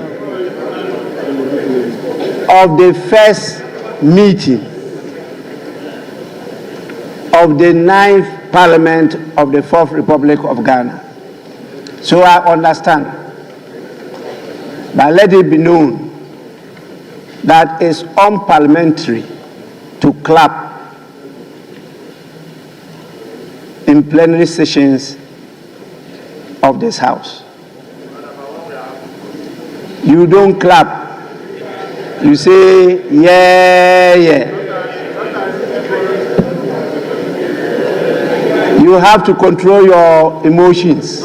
of the first meeting of the 9th Parliament of the 4th Republic of Ghana. So I understand, but let it be known that it's unparliamentary to clap in plenary sessions of this House. You don't clap. You say, yeah, yeah. You have to control your emotions.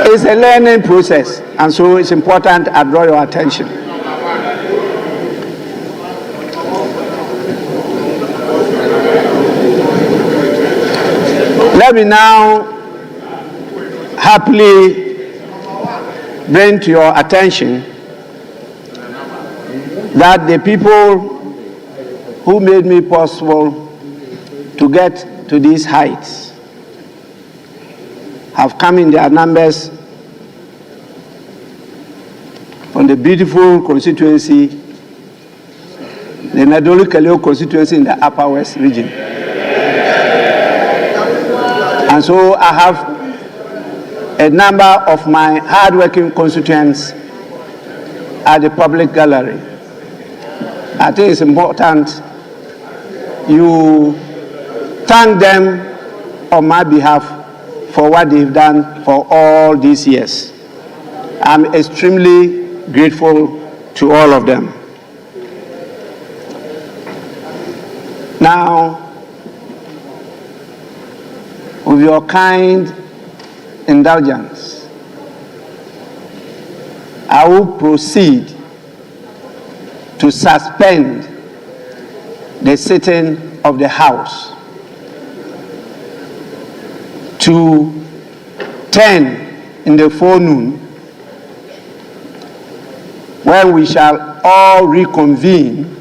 It's a learning process, and so it's important I draw your attention. Let me now happily bring to your attention that the people who made me possible to get to these heights have come in their numbers from the beautiful constituency, the Nadolu Kaleo constituency in the Upper West region. And so I have a number of my hard-working constituents at the public gallery. I think it's important you thank them on my behalf for what they've done for all these years. I'm extremely grateful to all of them. Now, with your kind indulgence, I will proceed to suspend the sitting of the House to 10 in the forenoon, when we shall all reconvene